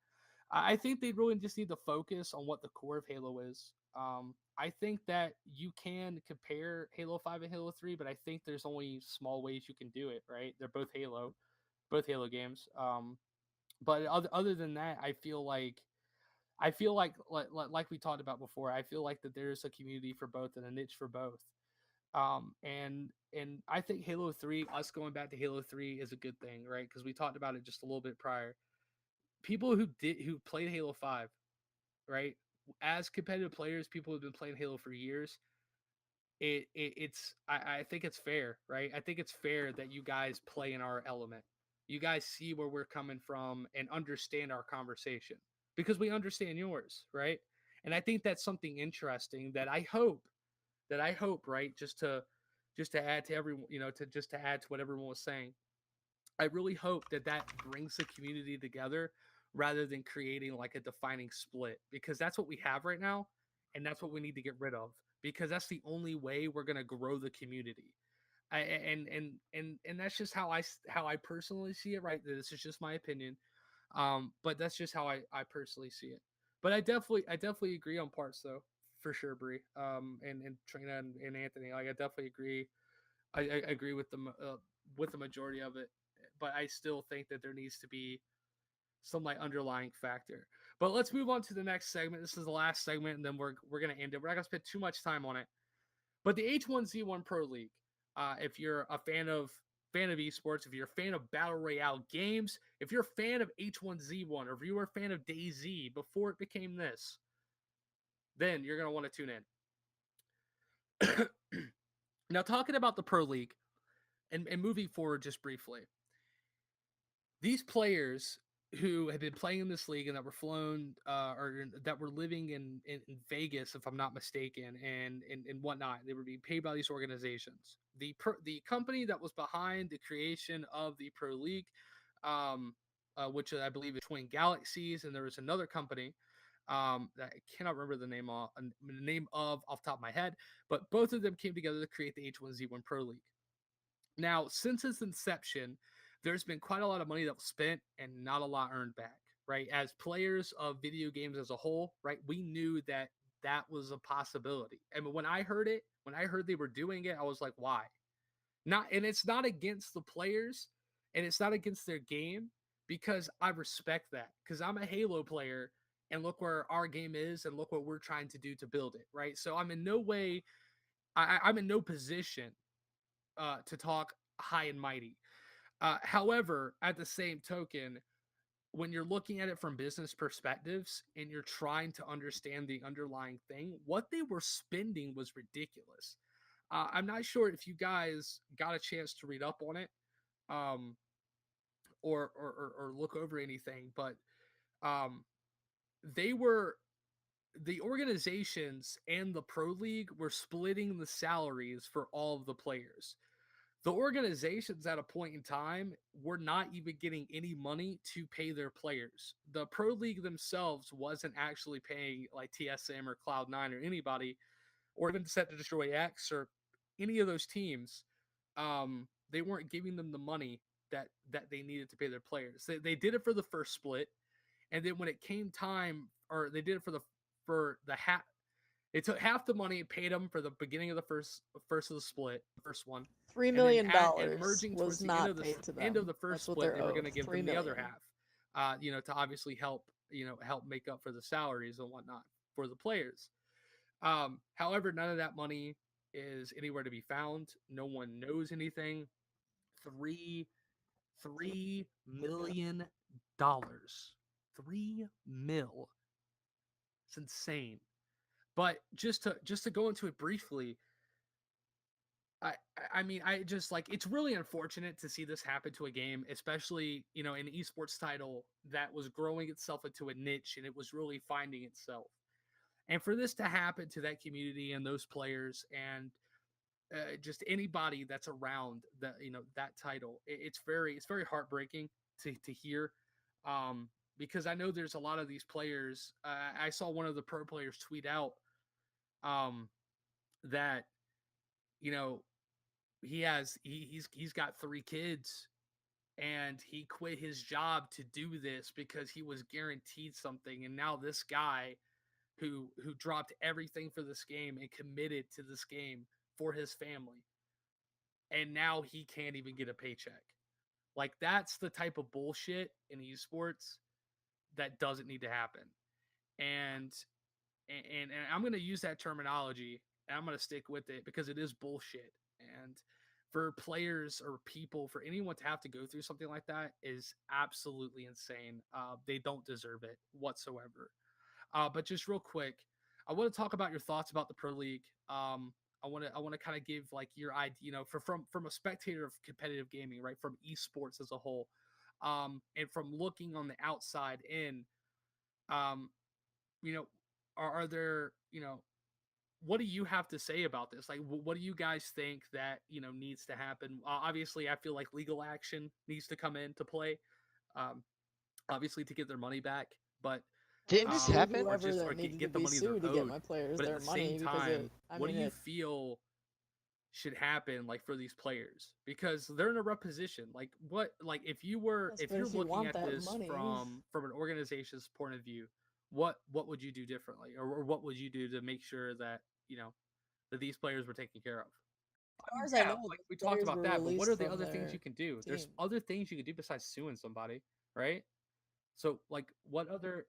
I think they really just need to focus on what the core of Halo is. I think that you can compare Halo 5 and Halo 3, but I think there's only small ways you can do it, right? They're both Halo games. But other than that, I feel like we talked about before. I feel like that there's a community for both and a niche for both. And I think Halo 3, us going back to Halo 3 is a good thing, right? Because we talked about it just a little bit prior. People who played Halo 5, right? As competitive players, people who've been playing Halo for years, I think it's fair, right? I think it's fair that you guys play in our element. You guys see where we're coming from and understand our conversation because we understand yours, right? And I think that's something interesting that I hope, right? Just to add to everyone, to add to what everyone was saying. I really hope that brings the community together rather than creating like a defining split because that's what we have right now and that's what we need to get rid of because that's the only way we're going to grow the community. And that's just how I personally see it, right? This is just my opinion. But that's just how I personally see it. But I definitely agree on parts though, for sure, Bree. And Trina and Anthony, like I definitely agree. I agree with the majority of it, but I still think that there needs to be some like underlying factor. But let's move on to the next segment. This is the last segment, and then we're gonna end it. We're not gonna spend too much time on it. But the H1Z1 Pro League, if you're a fan of esports, if you're a fan of battle royale games, if you're a fan of H1Z1, or if you were a fan of DayZ before it became this, then you're gonna want to tune in. Now, talking about the Pro League and moving forward just briefly, these players who had been playing in this league and that were flown or that were living in Vegas, if I'm not mistaken, and whatnot. They were being paid by these organizations. The company that was behind the creation of the Pro League, which I believe is Twin Galaxies, and there was another company that I cannot remember the name of off the top of my head, but both of them came together to create the H1Z1 Pro League. Now, since its inception, there's been quite a lot of money that was spent and not a lot earned back, right? As players of video games as a whole, right, we knew that that was a possibility. And when I heard they were doing it, I was like, why? And it's not against the players and it's not against their game, because I respect that, because I'm a Halo player and look where our game is and look what we're trying to do to build it, right? So I'm in no way, I'm in no position to talk high and mighty. However, at the same token, when you're looking at it from business perspectives and you're trying to understand the underlying thing, what they were spending was ridiculous. I'm not sure if you guys got a chance to read up on it, um, or look over anything, but um, they were the organizations and the pro league were splitting the salaries for all of the players. The organizations at a point in time were not even getting any money to pay their players. The pro league themselves wasn't actually paying like TSM or Cloud9 or anybody, or even Set to Destroy X or any of those teams. They weren't giving them the money that they needed to pay their players. They did it for the first split, and then when it came time, or they did it for the half. They took half the money and paid them for the beginning of the first of the split, the first one.
$3
And
million
and merging
was
towards the end
not
of
paid to them.
end of the first
That's what
split,
they're
they were
owed.
going to give
$3
them the other
million.
half, to obviously help make up for the salaries and whatnot for the players. However, none of that money is anywhere to be found. No one knows anything. $3 million. $3 million. It's insane. But just to go into it briefly, I mean, I just like, it's really unfortunate to see this happen to a game, especially, an esports title that was growing itself into a niche and it was really finding itself. And for this to happen to that community and those players and just anybody that's around that title, it's very heartbreaking to hear, because I know there's a lot of these players. I saw one of the pro players tweet out that you know he's got 3 kids and he quit his job to do this because he was guaranteed something, and now this guy who dropped everything for this game and committed to this game for his family, and now he can't even get a paycheck. Like, that's the type of bullshit in esports that doesn't need to happen. And and, and I'm going to use that terminology, and I'm going to stick with it because it is bullshit. And for players or people, for anyone to have to go through something like that is absolutely insane. They don't deserve it whatsoever. But just real quick, I want to talk about your thoughts about the Pro League. I want to kind of give like your idea, from a spectator of competitive gaming, right, from esports as a whole, and from looking on the outside in, um, you know, are there, what do you have to say about this? Like, what do you guys think that needs to happen? Obviously, I feel like legal action needs to come into play, um, obviously to get their money back, but
Didn't
I
this
sue
happen?
or
whoever
just
that needed to
get the
be
money they're
sued to get
owed.
my players
But at
their
the
money
same
because
time, what do you
it
feel should happen, like, for these players, because they're in a rough position? Like, if
yes,
if
but
you're
if you
looking
want
at
that
this
money,
from an organization's point of view, what would you do differently, or what would you do to make sure that that these players were taken care of?
as far as I
Yeah,
know,
like,
those
we talked
players
about
were
that, but what
released
are the
from
other things you
their
can do? There's
team.
other things you can do besides suing somebody, right? So, like, what other?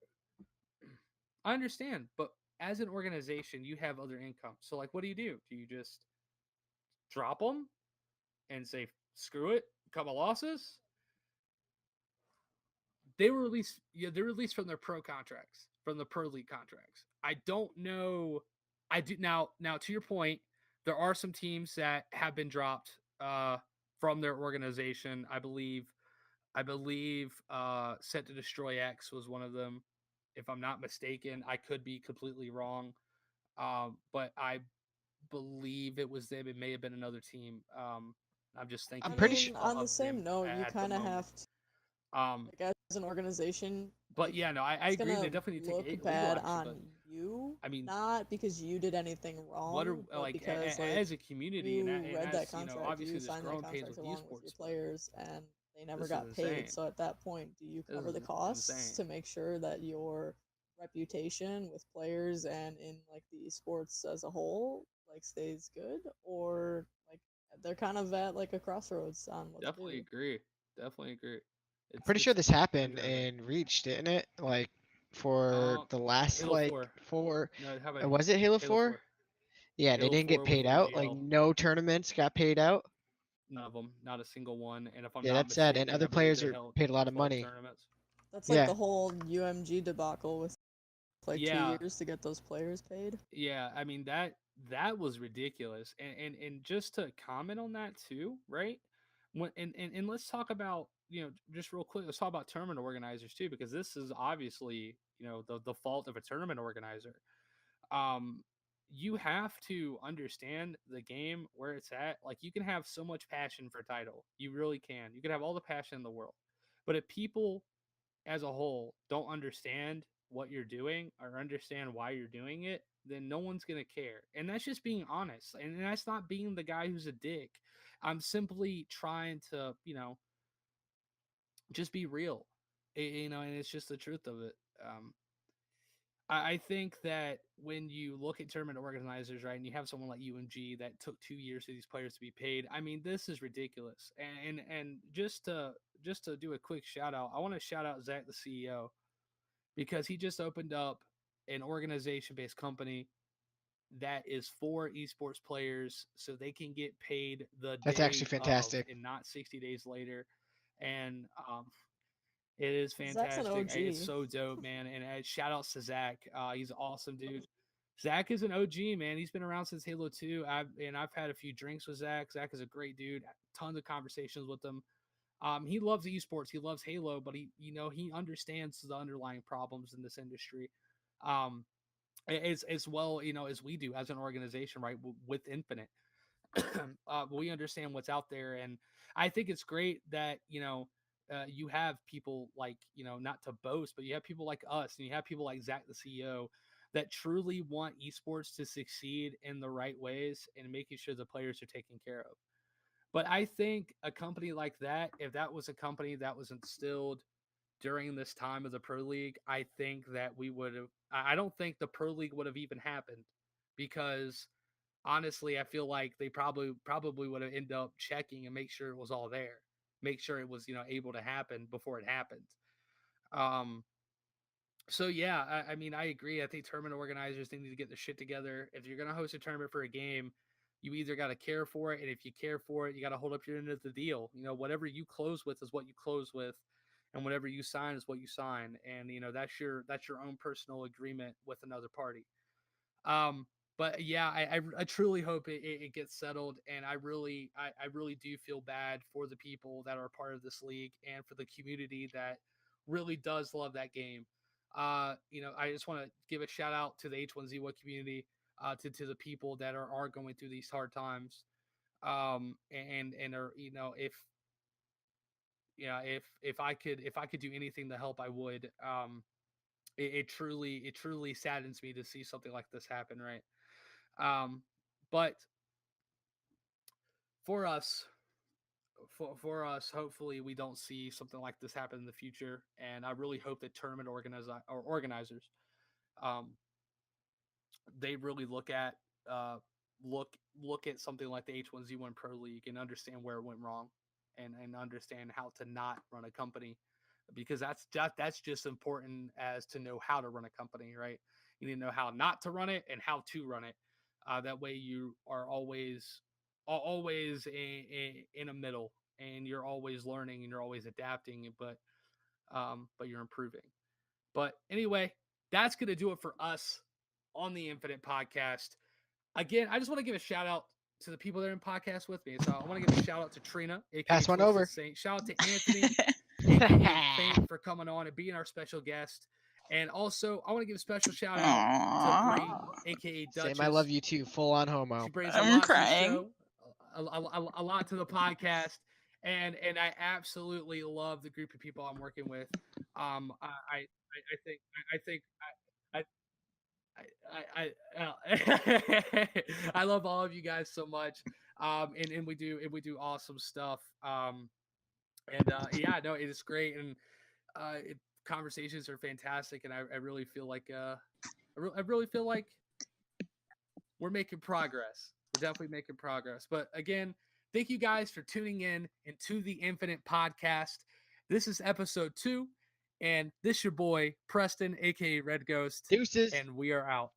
I understand, but as an organization, you have other income. So, like, what do? Do you just drop them and say screw it, cut my losses? They were released. Yeah, they're released from their pro contracts, from the pro league contracts. I don't know. I do now. Now, to your point, there are some teams that have been dropped from their organization. I believe I believe Set to Destroy X was one of them, if I'm not mistaken. I could be completely wrong, but I believe it was them. It may have been another team. I'm just thinking
I'm pretty
on the
of
same
them
note, you
at the
kind of
moment.
have to, like, as an organization,
But
like,
yeah, no, I
it's
agree. They
gonna
definitely need to
look
take legal
bad
action.
on
But
you,
I mean,
not because you did anything
what are
wrong, but
like
because, like,
as a community and
you read that
as you know,
contract,
obviously
you
there's
signed that
growing pains
contract
with
along with your
esports, but
players, and they never
this is
got paid.
insane.
So at that point, do you
This
cover the
is
costs
insane.
to make sure that your reputation with players and in, like, the esports as a whole, like, stays good, or, like, they're kind of at, like, a crossroads on what to
Definitely
do?
agree. Definitely agree.
I'm pretty sure this
It's
happened
interesting.
in Reach, didn't it? Like for the last
Halo
like
4.
4,
No, how about
was it Halo
Halo
4?
4?
Yeah, they
Halo
didn't get
4 with
paid out. Like
MGL.
no tournaments got paid out.
None of them, not a single one. And if I'm
Yeah,
not
that's sad. And
mistaken,
other
I believe
players
they
are
held
paid a lot of
12
money.
tournaments.
That's like
Yeah,
the whole UMG debacle with, like, 2
Yeah,
years to get those players paid.
yeah. I mean that was ridiculous. And just to comment on that too, right? When and let's talk about, just real quick. Let's talk about tournament organizers too, because this is obviously, the fault of a tournament organizer. um you have to understand the game where it's at. Like, you can have so much passion for title, you really can. You can have all the passion in the world, but if people as a whole don't understand what you're doing or understand why you're doing it, then no one's going to care. And that's just being honest, and that's not being the guy who's a dick. I'm simply trying to, just be real. And it's just the truth of it. I think that when you look at tournament organizers, right, and you have someone like UMG that took 2 years for these players to be paid, I mean, this is ridiculous. And just to do a quick shout out, I want to shout out Zach, the CEO, because he just opened up an organization based company that is for esports players, so they can get paid the
that's actually
day of
fantastic.
and not 60 days later. And it is
Zach's an
fantastic. It's
OG.
so dope, man. And shout outs to Zach. He's an awesome dude. Zach is an OG, man. He's been around since Halo 2. I've had a few drinks with Zach. Zach is a great dude. Tons of conversations with him. He loves esports. He loves Halo, but he understands the underlying problems in this industry. Um, as well, as we do as an organization, right? With Infinite. We understand what's out there, and I think it's great that you have people like, not to boast, but you have people like us, and you have people like Zach, the CEO, that truly want esports to succeed in the right ways and making sure the players are taken care of. But I think a company like that, if that was a company that was instilled during this time of the Pro League, I think that we would have. I don't think the Pro League would have even happened, because honestly, I feel like they probably would have ended up checking and make sure it was all there, make sure it was able to happen before it happened. Um, so yeah, I mean, I agree. I think tournament organizers, they need to get their shit together. If you're gonna host a tournament for a game, you either got to care for it, and if you care for it, you got to hold up your end of the deal. Whatever you close with is what you close with, and whatever you sign is what you sign. And that's your own personal agreement with another party. Um, but yeah, I truly hope it gets settled, and I really do feel bad for the people that are part of this league and for the community that really does love that game. I just want to give a shout out to the H1Z1 community, to the people that are going through these hard times. And are, if if I could do anything to help, I would. It truly saddens me to see something like this happen, right? But for us, for us, hopefully we don't see something like this happen in the future. And I really hope that tournament organizers, um, they really uh, look look at something like the H1Z1 Pro League and understand where it went wrong, and understand how to not run a company, because that's just important as to know how to run a company, right? You need to know how not to run it and how to run it. That way you are always in a middle, and you're always learning and you're always adapting, but you're improving. But anyway, that's going to do it for us on the Infinite podcast. Again, I just want to give a shout out to the people that are in podcast with me. So I want to give a shout out to Trina, aka
Pass one
Twisted
over.
Saint. Shout out to Anthony. aka Fate, for coming on and being our special guest. And also, I want to give a special shout out to Bree, aka Duchess.
Same, I love you too. Full on homo.
She brings a
I'm
lot to the
crying.
show, a lot to the podcast, and I absolutely love the group of people I'm working with. I think I love all of you guys so much. And we do awesome stuff. Yeah, no, it is great, and conversations are fantastic, and I really feel like I really feel like we're making progress. We're definitely making progress. But again, thank you guys for tuning in into the Nfinite podcast. This is episode 2, and this your boy Preston, aka Red Ghost,
Deuces.
and we are out.